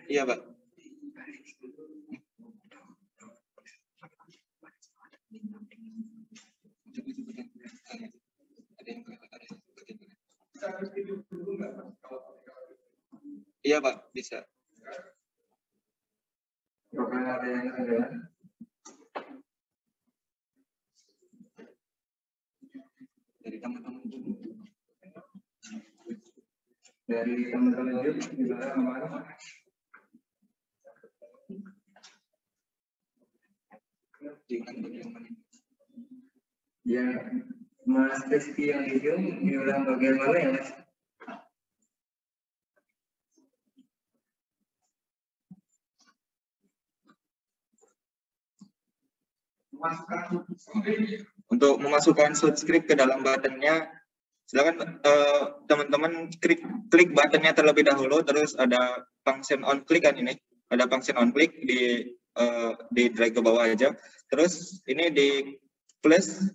Speaker 1: Iya, Pak. Iya, Pak, bisa. Dari teman-teman juga kemarin.
Speaker 5: Ya, Mas Rizky yang hijau diulang bagian mana ya, Mas?
Speaker 1: Untuk memasukkan subscribe ke dalam buttonnya, silakan teman-teman klik buttonnya terlebih dahulu, terus ada function on click kan ini, ada function on click di drag ke bawah aja, terus ini di plus.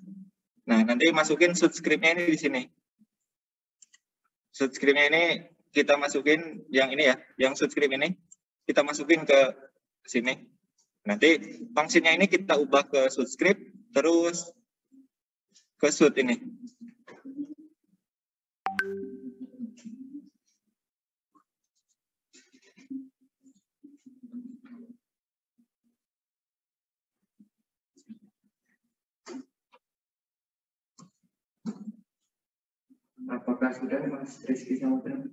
Speaker 1: Nah, nanti masukin subscribe-nya ini di sini. Subscribe-nya ini kita masukin yang ini ya, yang subscribe ini kita masukin ke sini. Nanti fungsinya ini kita ubah ke subscribe, terus ke sud ini.
Speaker 5: Apakah sudah Mas Rizky sama teman?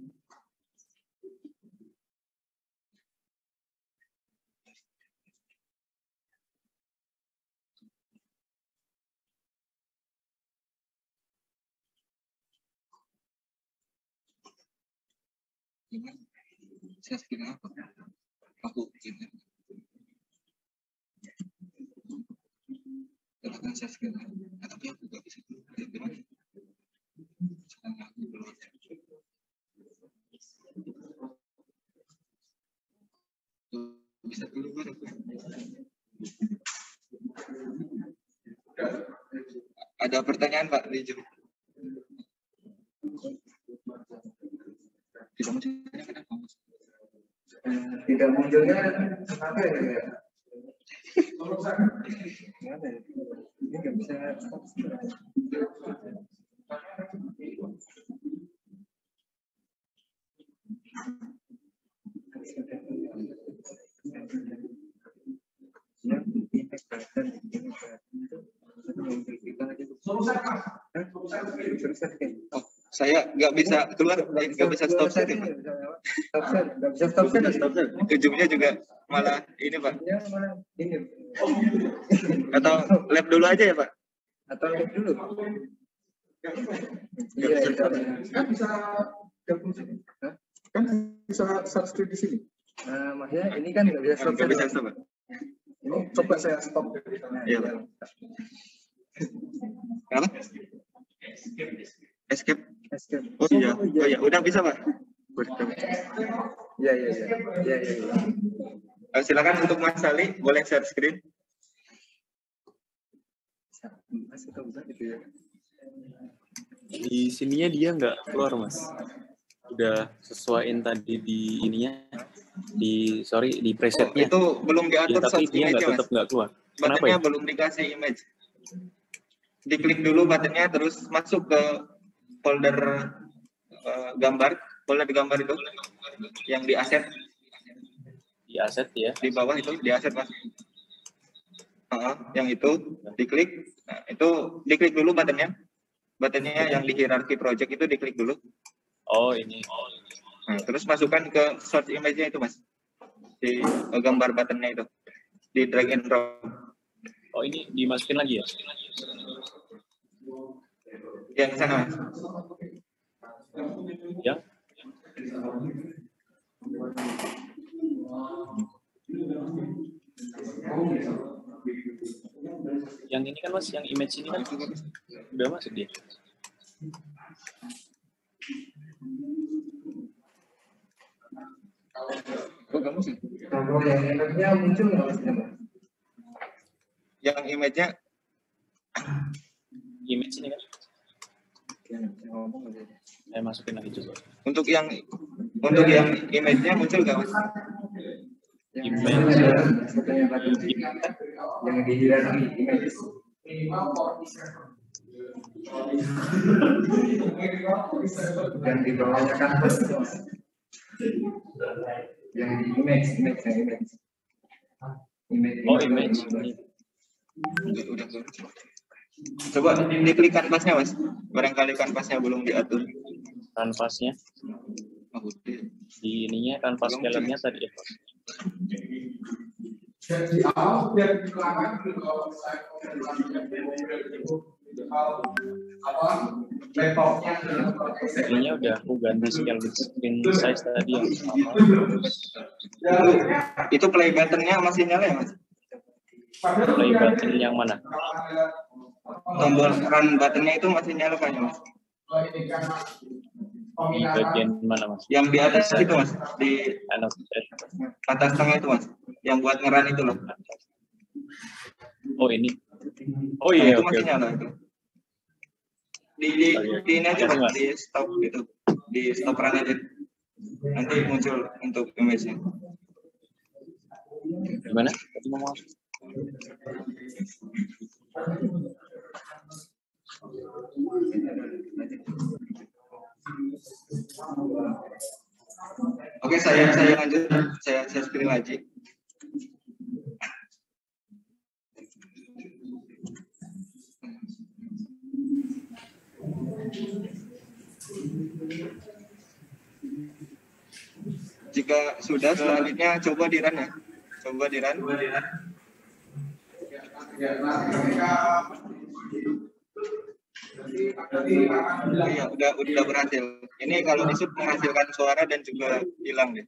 Speaker 1: Saya sekira apa? Aku bikin. Silakan saya sekira. Tapi aku nggak bisa keluar. Sekarang aku keluar. Bisa keluar aku. Ada pertanyaan Pak di Zoom? Tidak munculnya kenapa Mas?
Speaker 5: Tidak munculnya kenapa ya? Ini nggak bisa stop.
Speaker 1: Oh, saya nggak bisa keluar, nggak bisa stop set ya, Pak.
Speaker 5: Nggak bisa stop set.
Speaker 1: Ujungnya juga malah ini Pak. Atau lab dulu aja ya Pak?
Speaker 5: Atau lab dulu?
Speaker 1: Iya,
Speaker 2: kan bisa gabung sini. Kan bisa subscribe di sini.
Speaker 5: maksudnya ini kan nggak bisa
Speaker 1: Nggak bisa stop, Pak.
Speaker 5: Ini coba saya stop.
Speaker 1: Iya, Pak. Kenapa? Escape. Oh iya, udah bisa, Pak.
Speaker 5: Iya.
Speaker 1: Silakan untuk Mas Ali, boleh share screen.
Speaker 5: Masih tahu gitu ya.
Speaker 4: Di sininya dia nggak keluar, Mas. Udah sesuaiin tadi di ininya, di presetnya.
Speaker 1: Itu belum
Speaker 4: Ya,
Speaker 1: diatur
Speaker 4: tapi
Speaker 1: source
Speaker 4: dia
Speaker 1: image-nya,
Speaker 4: tetap
Speaker 1: Mas.
Speaker 4: nggak keluar. Kenapa
Speaker 1: Buttonnya
Speaker 4: ya?
Speaker 1: belum dikasih image. Diklik dulu buttonnya, terus masuk ke folder folder gambar itu yang di aset,
Speaker 4: Di aset ya.
Speaker 1: di bawah itu di aset, Mas. Yang itu diklik. Nah, itu diklik dulu buttonnya yang di hierarki project itu diklik dulu.
Speaker 4: Oh ini.
Speaker 1: Nah, terus masukkan ke source image-nya itu, Mas, di gambar buttonnya itu, di drag and drop.
Speaker 4: Oh ini dimasukin lagi ya?
Speaker 1: Yang sana, Mas.
Speaker 4: Ya. Yang ini kan, Mas, yang image ini kan udah masuk dia.
Speaker 1: Oh, kamu sih.
Speaker 5: Kalau yang image-nya muncul nggak Mas?
Speaker 1: Yang image-nya
Speaker 4: Image ini kan. Saya masukin lagi coba.
Speaker 1: untuk yang image-nya muncul nggak, Mas?
Speaker 4: Image.
Speaker 5: Yang di hierarki image. Yang di bawahnya kan yang di image.
Speaker 4: Oh image.
Speaker 1: Udah. Coba diklik kanvasnya, Mas. Barangkali kanvasnya belum diatur.
Speaker 4: Kanvasnya
Speaker 1: Oh, udah.
Speaker 4: di ininya kanvas scalernya tadi ya, Mas.
Speaker 2: Jadi awal biar di belakang laptopnya
Speaker 4: Ininya udah aku ganti scale screen size tadi yang sama.
Speaker 1: Itu play button-nya masih nyala ya, Mas?
Speaker 4: Play button yang mana?
Speaker 1: Tombol run button-nya itu masih nyala kayaknya, Mas?
Speaker 4: Di bagian mana, Mas?
Speaker 1: Yang di atas itu, Mas, di
Speaker 4: Annotate.
Speaker 1: atas tengah itu, Mas, yang buat ngeran itu loh.
Speaker 4: Oh ini. Oh
Speaker 1: Nah,
Speaker 4: iya,
Speaker 1: itu
Speaker 4: oke.
Speaker 1: masih nyala itu. Di ini aja, Mas, di stop gitu, di stop run aja. Nanti muncul untuk image-nya.
Speaker 4: Gimana? Tadi ngomong apa?
Speaker 1: Oke, saya lanjut, saya screen lagi. Jika sudah, selanjutnya coba di run ya. Coba di run. Iya, udah berhasil. Ini kalau di shoot menghasilkan suara dan juga hilang deh.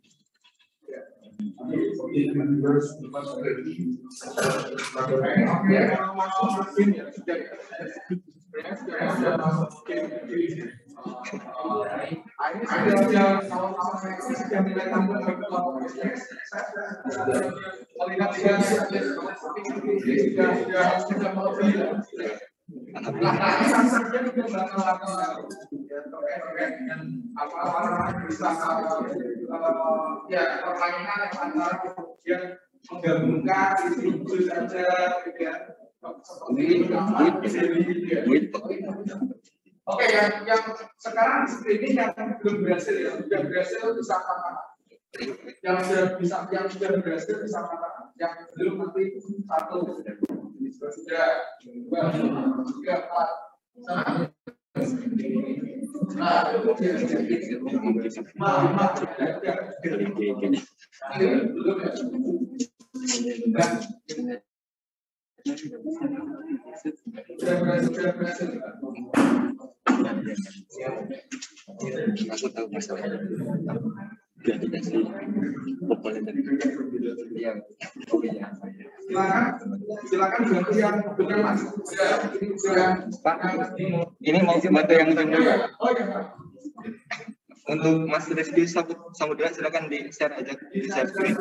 Speaker 2: Menggabungkan itu saja Oke, yang sekarang ini yang belum berhasil ya, sudah berhasil bisa katakan. Yang sudah berhasil bisa katakan. Yang belum nanti satu sudah dua tiga empat.
Speaker 1: Aku tahu masalah. aplikasi yang
Speaker 2: Silakan bantu yang benar Mas.
Speaker 1: Pak, ini mau bantu yang benar. Untuk Mas Rizky Samudra silakan di share aja, di share screen.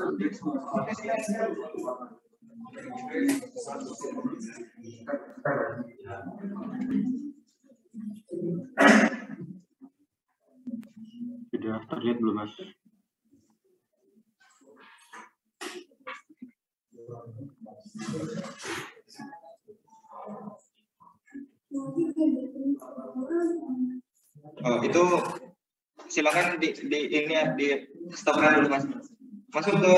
Speaker 4: Sudah terlihat belum, Mas?
Speaker 1: Oh, itu silakan di ini ya, di stopkan dulu Mas. Masuk ke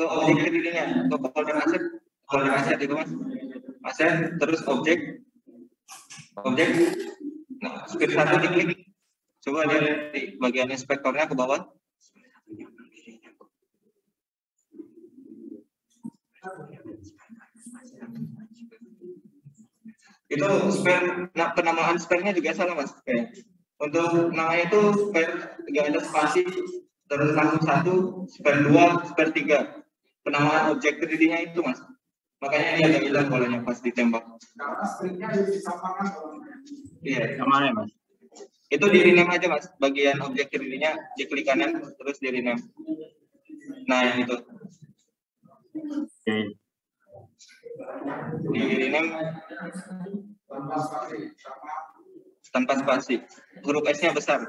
Speaker 1: objek dirinya, ke folder aset itu Mas. Aset terus objek. Nah, screen 1 diklik. Coba lihat di bagian inspektornya ke bawah. Itu spare, nah, penamaan spare-nya juga salah Mas. Untuk namanya itu spare, nggak ada spasi, terus langsung 1, spare 2, spare 3. Penamaan objek 3D-nya itu Mas. Makanya dia agak hilang bolanya pas ditembak. Iya,
Speaker 4: Sama ya, Mas?
Speaker 1: itu di rename aja Mas. Bagian objek 3D-nya diklik kanan, terus di rename. Nah, yang itu.
Speaker 4: Oke.
Speaker 1: Di rename tanpa spasi. Huruf S-nya besar.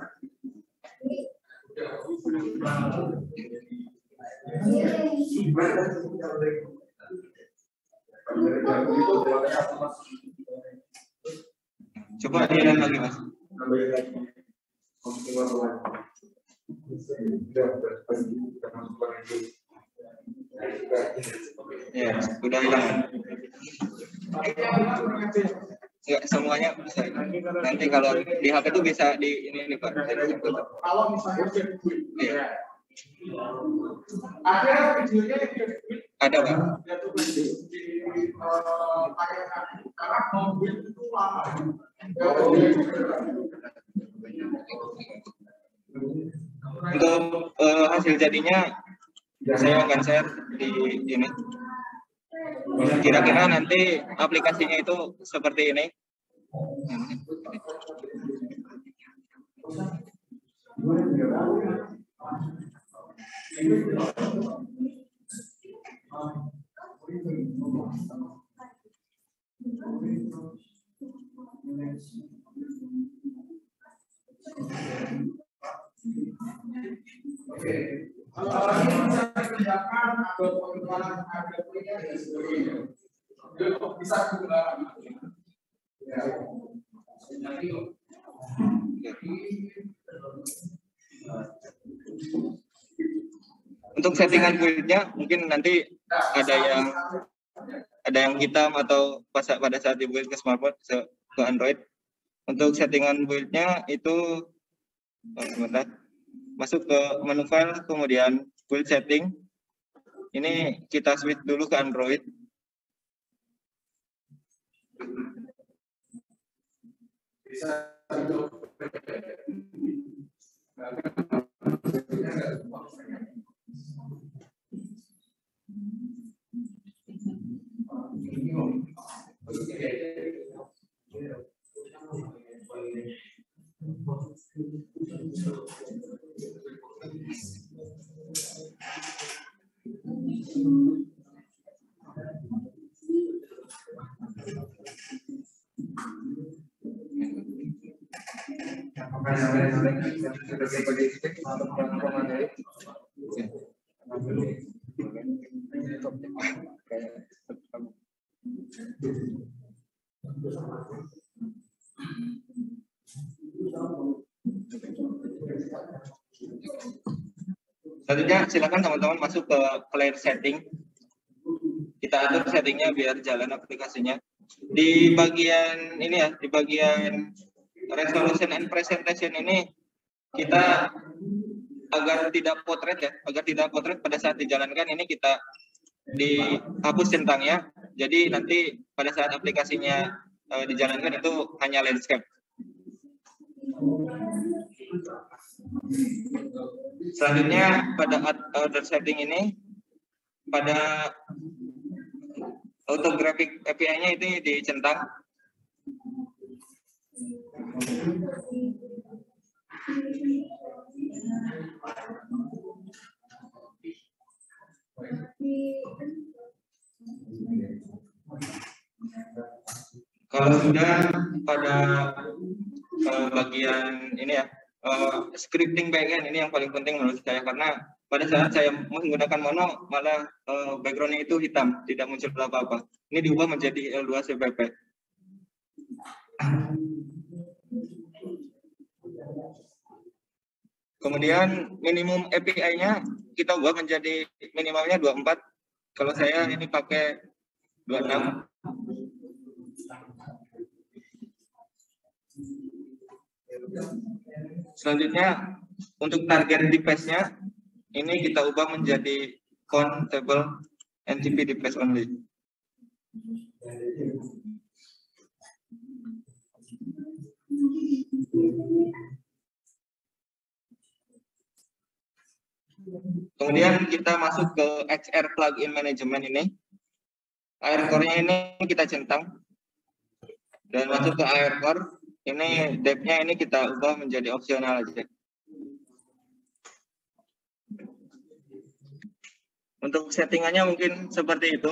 Speaker 1: Coba di rename lagi Mas. Ya, udah hilang. Enggak semuanya bisa. Nanti kalau di HP itu bisa di ini nih Pak.
Speaker 2: Kalau misalnya
Speaker 1: Iya.
Speaker 2: ada videonya
Speaker 1: Ada Pak.
Speaker 2: karena mobil itu lama.
Speaker 1: Untuk hasil jadinya saya akan share di ini. Kira-kira nanti aplikasinya itu seperti ini. Untuk settingan build-nya mungkin nanti ada yang hitam atau pada saat di build ke smartphone ke Android. Untuk settingan build-nya itu sebentar. Masuk ke menu file, kemudian build setting. Ini kita switch dulu ke Android. Selanjutnya silakan teman-teman masuk ke player setting. Kita atur settingnya biar jalan aplikasinya. Di bagian ini ya, di bagian resolution and presentation ini kita agar tidak potret ya, agar tidak potret pada saat dijalankan ini kita dihapus centangnya. Jadi nanti pada saat aplikasinya dijalankan itu hanya landscape. Selanjutnya pada other setting ini, pada autographic API-nya itu dicentang. Kalau sudah pada bagian ini ya, scripting backend ini yang paling penting menurut saya, karena pada saat saya menggunakan mono malah backgroundnya itu hitam, tidak muncul apa-apa. Ini diubah menjadi L2CPP. Kemudian minimum API-nya kita ubah menjadi minimalnya 24. Kalau saya ini pakai 26. Selanjutnya untuk target device-nya ini kita ubah menjadi countable NTP device only. Kemudian kita masuk ke XR plugin management ini. AR core-nya ini kita centang dan masuk ke AR core. Ini depth-nya ini kita ubah menjadi opsional aja. Untuk settingannya mungkin seperti itu.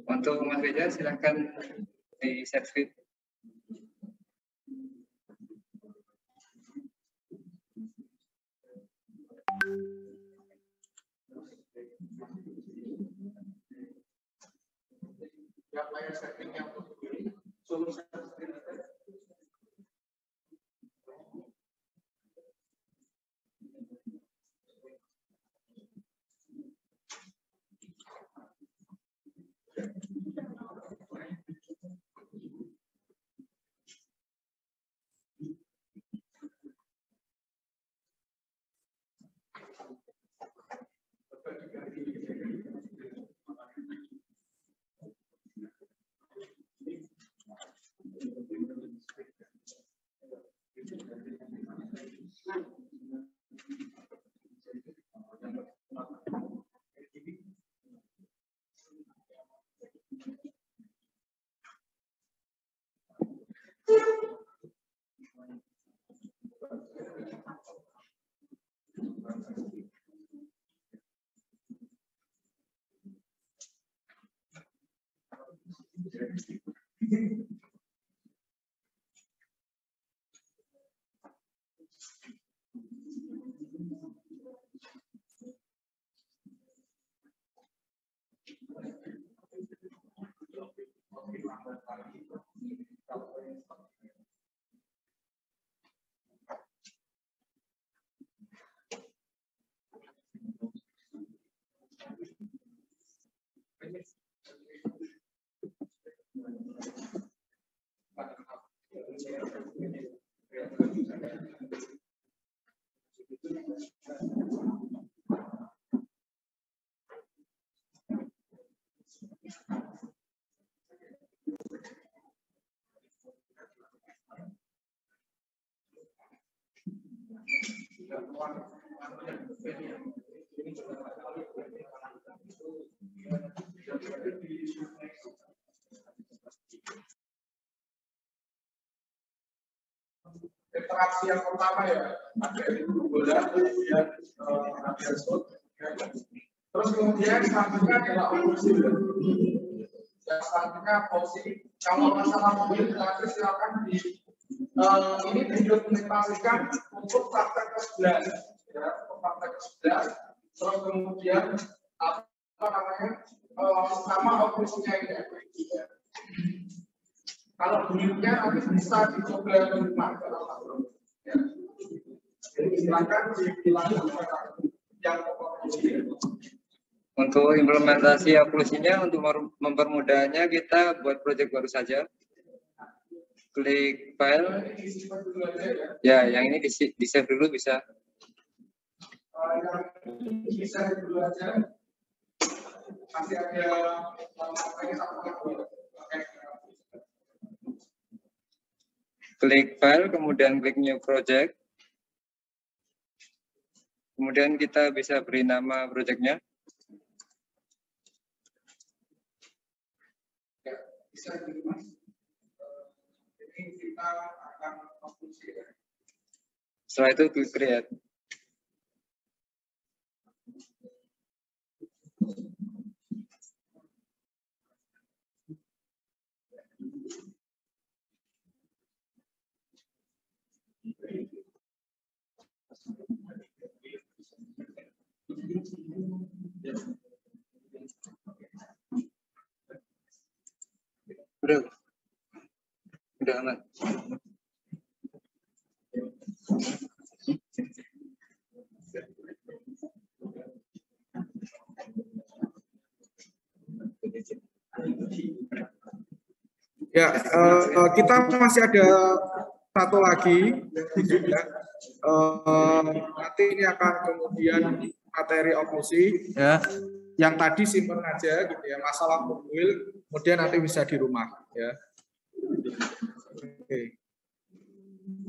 Speaker 5: Untuk Mas Reza silahkan di share screen.
Speaker 2: Interaksi yang pertama ya, ada bola, kemudian ada shot, terus kemudian selanjutnya adalah opsi. Yang selanjutnya opsi. Kalau masalah mobil nanti silakan di ini didokumentasikan untuk praktek ke-11, ya, praktek ke-11. Terus kemudian apa namanya sama opsinya ini. Ya. Kalau bunyinya nanti bisa dicoba di rumah. Ya. Jadi silakan dilakukan yang pokok.
Speaker 5: Untuk implementasi oklusinya, untuk mempermudahnya kita buat proyek baru saja. Klik file. Ya, yang ini di save dulu bisa.
Speaker 2: Yang bisa dulu aja. Masih ada
Speaker 5: klik file, kemudian klik new project. Kemudian kita bisa beri nama projectnya.
Speaker 2: Bisa dulu, Mas. Ini kita akan konklusi.
Speaker 5: Setelah itu klik create. Udah aman.
Speaker 2: Ya, kita masih ada satu lagi, ya. Nanti ini akan kemudian materi oklusi, ya. Yang tadi simpen aja, gitu ya. Masalah mobil, kemudian nanti bisa di rumah, ya. Oke.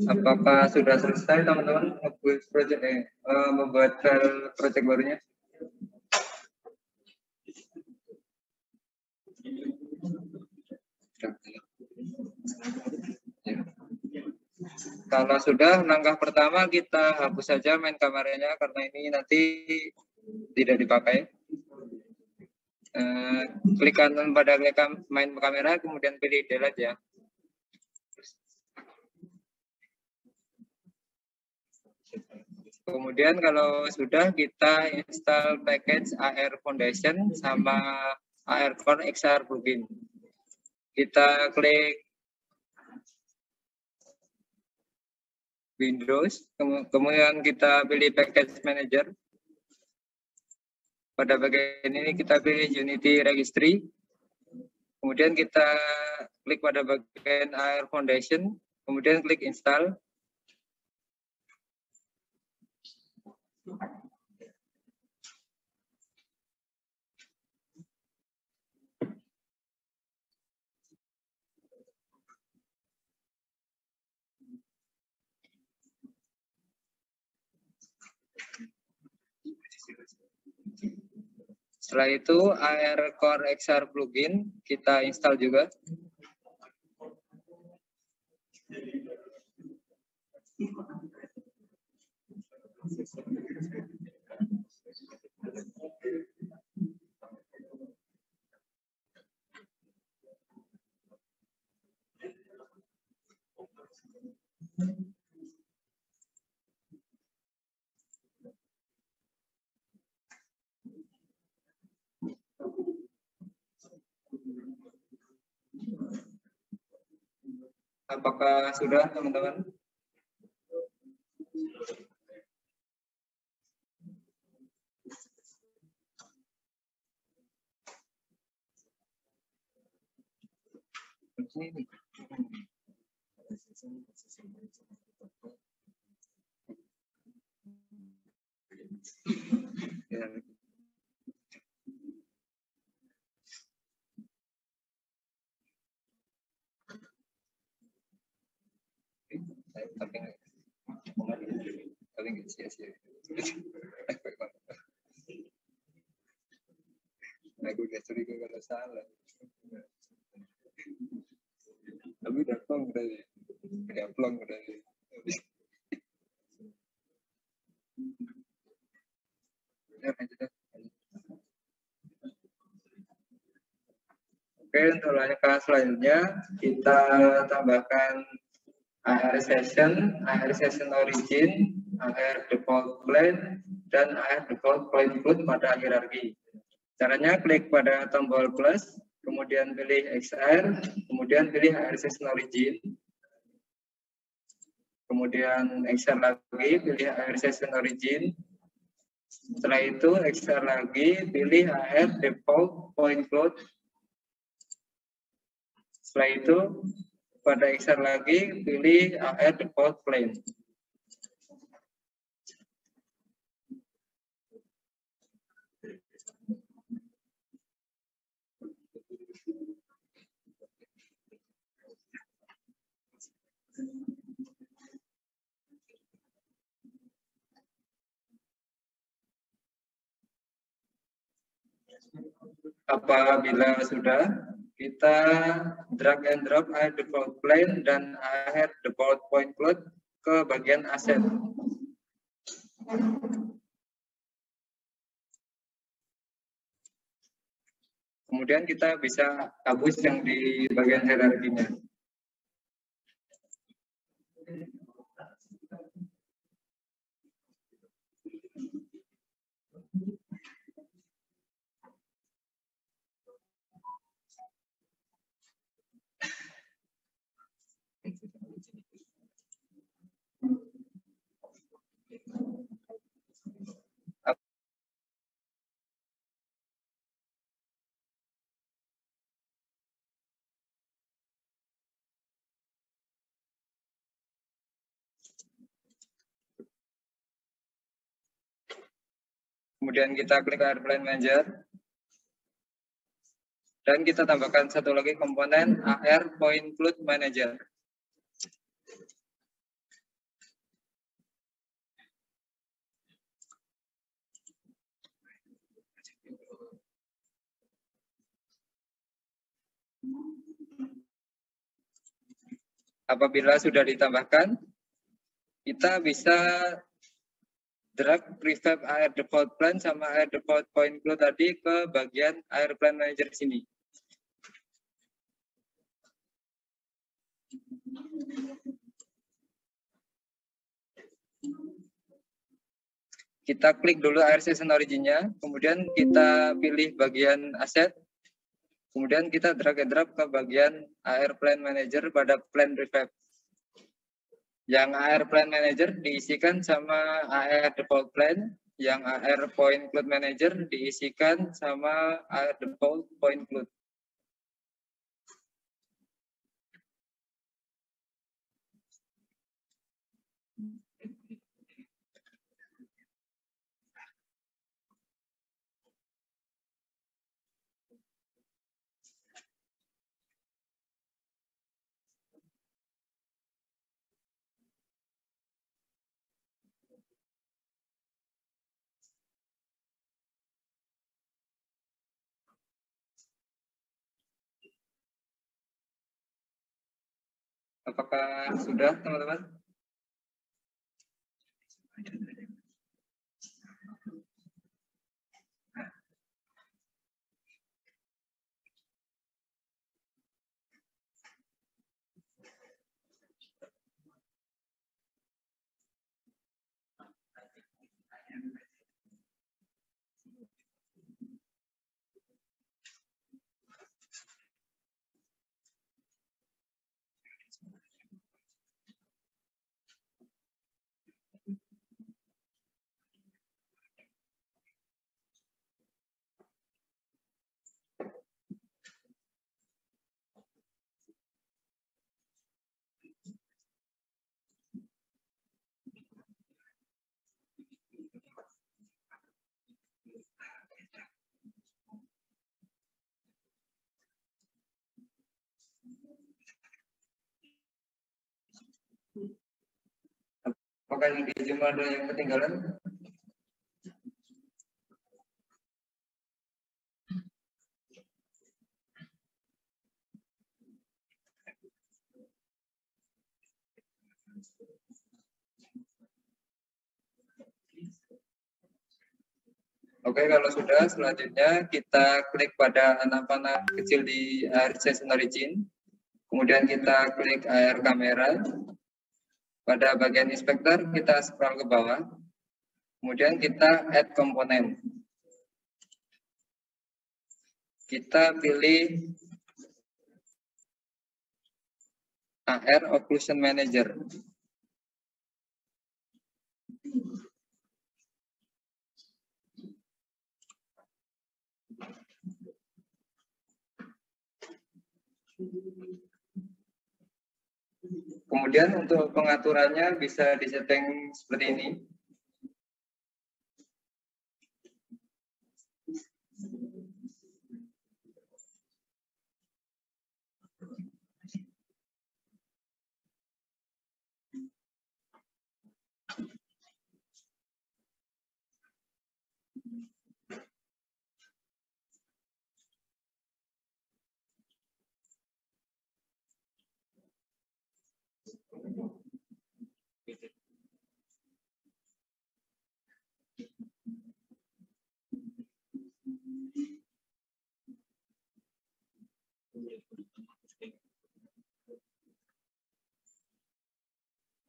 Speaker 5: Apakah sudah selesai teman-teman membuat proyek barunya? Ya. Kalau sudah, langkah pertama kita hapus saja main kameranya karena ini nanti tidak dipakai. klik kanan pada klik main kamera, kemudian pilih delete ya. Kemudian kalau sudah, kita install package AR Foundation sama AR Core XR plugin. Kita klik Windows, kemudian kita pilih package manager. Pada bagian ini kita pilih Unity Registry. Kemudian kita klik pada bagian AR Foundation, kemudian klik install. Setelah itu AR Core XR plugin kita install juga. Apakah sudah, teman-teman? Ya. Tapi nggak sia-sia. Aku udah curiga kalau salah. Tapi udah plong berarti. Udah plong berarti. Ya, lanjut. Oke, untuk langkah selanjutnya kita tambahkan AR Session Origin, AR Default Plane, dan AR Default Point Float pada hierarki. Caranya klik pada tombol plus, kemudian pilih XR, kemudian pilih AR Session Origin, kemudian XR lagi, pilih AR Session Origin. Setelah itu XR lagi, pilih AR Default Point Float. Setelah itu pada XR lagi, pilih AR Default Plane. Apabila sudah, kita drag and drop AR Default Plane dan AR Default Point Float ke bagian aset. Kemudian kita bisa hapus yang di bagian hierarkinya. Kemudian kita klik AR Plane Manager. Dan kita tambahkan satu lagi komponen AR Point Float Manager. Apabila sudah ditambahkan, kita bisa drag prefab AR default plan sama AR default point cloud tadi ke bagian AR plan manager sini. Kita klik dulu AR session originnya, kemudian kita pilih bagian aset, kemudian kita drag and drop ke bagian AR plan manager pada plan prefab. Yang AR plan manager diisikan sama AR default plan, yang AR point cloud manager diisikan sama AR default point cloud. Apakah sudah, teman-teman? Apakah yang di Zoom ada yang ketinggalan? Oke, kalau sudah, selanjutnya kita klik pada anak panah kecil di AR Session Origin. Kemudian kita klik AR Kamera. Pada bagian inspektor, kita scroll ke bawah. Kemudian kita add komponen. Kita pilih AR Occlusion Manager. Kemudian untuk pengaturannya bisa disetting seperti ini.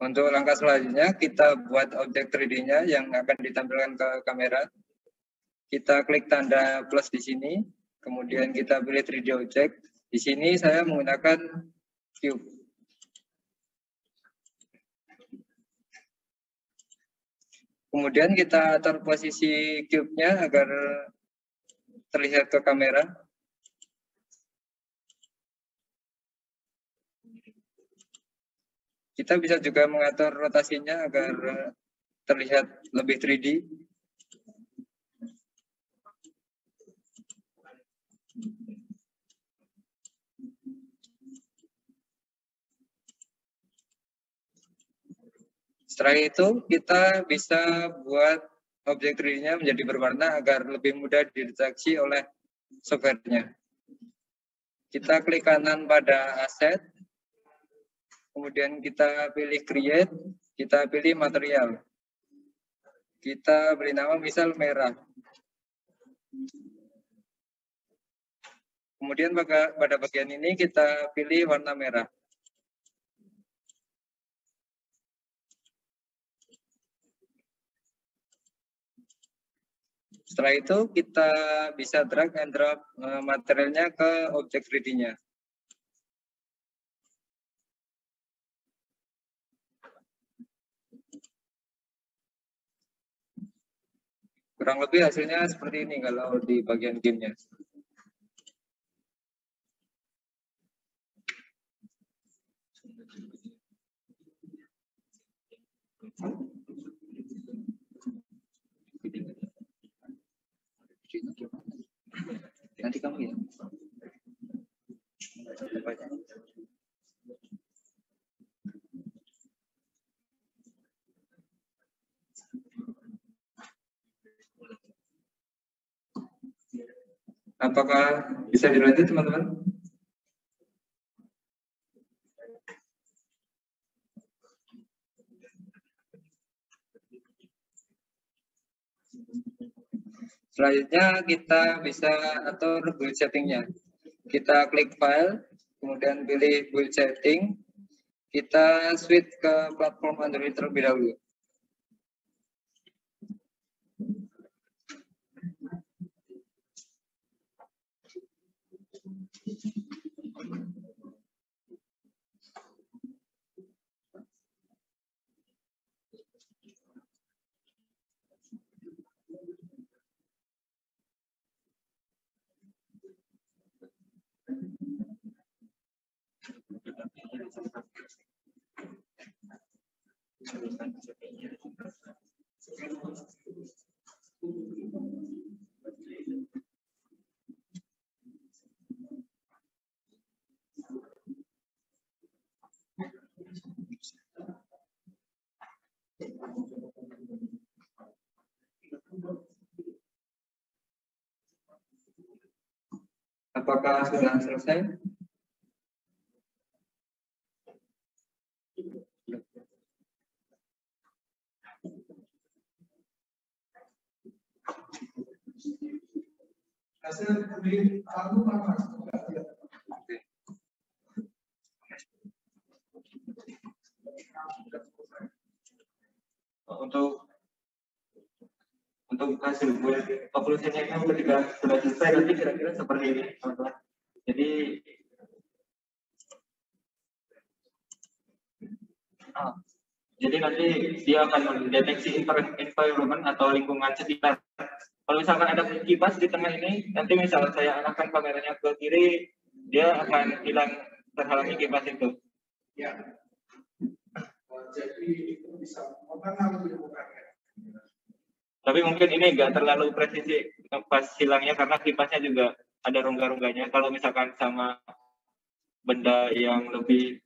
Speaker 5: Untuk langkah selanjutnya, kita buat objek 3D-nya yang akan ditampilkan ke kamera. Kita klik tanda plus di sini, kemudian kita pilih 3D object. Di sini saya menggunakan cube. Kemudian kita atur posisi cube-nya agar terlihat ke kamera. Kita bisa juga mengatur rotasinya agar terlihat lebih 3D. Setelah itu kita bisa buat objek 3D-nya menjadi berwarna agar lebih mudah dideteksi oleh software-nya. Kita klik kanan pada aset. Kemudian kita pilih create, kita pilih material. Kita beri nama misal merah. Kemudian pada bagian ini kita pilih warna merah. Setelah itu kita bisa drag and drop materialnya ke objek 3D-nya. Kurang lebih hasilnya seperti ini kalau di bagian gamenya. Nanti kamu ya. Apakah bisa dilanjut teman-teman? Selanjutnya kita bisa atur build settingnya. Kita klik file, kemudian pilih build setting. Kita switch ke platform Android terlebih dahulu. Apakah sudah selesai? Untuk hasil konklusinya itu ketika sudah selesai nanti kira-kira seperti ini, teman-teman. Jadi nanti dia akan mendeteksi environment atau lingkungan sekitar. Kalau misalkan ada kipas di tengah ini, nanti misalnya saya arahkan kameranya ke kiri, dia akan hilang terhalangi kipas itu. Ya. Jadi itu bisa mempengaruhi bukannya. Tapi mungkin ini enggak terlalu presisi pas hilangnya karena kipasnya juga ada rongga-rongganya. Kalau misalkan sama benda yang lebih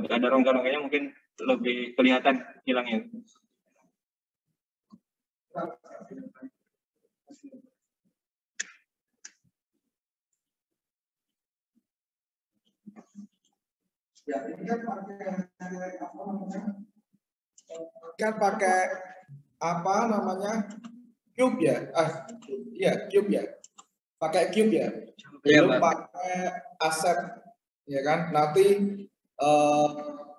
Speaker 5: ada rongga-rongganya mungkin lebih kelihatan hilangnya. Ya, ini kan pakai apa namanya? Cube ya? Iya, cube ya. Pakai cube ya. Belum pakai aset ya kan? Nanti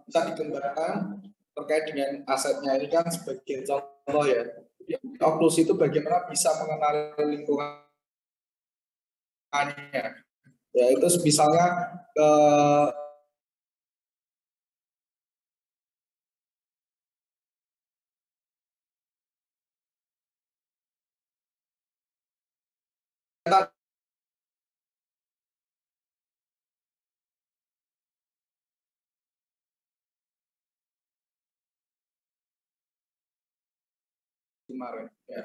Speaker 5: bisa digambarkan terkait dengan asetnya ini kan sebagai contoh ya. Oculus itu bagaimana bisa mengenali lingkungannya. Ya itu misalnya kemarin ya.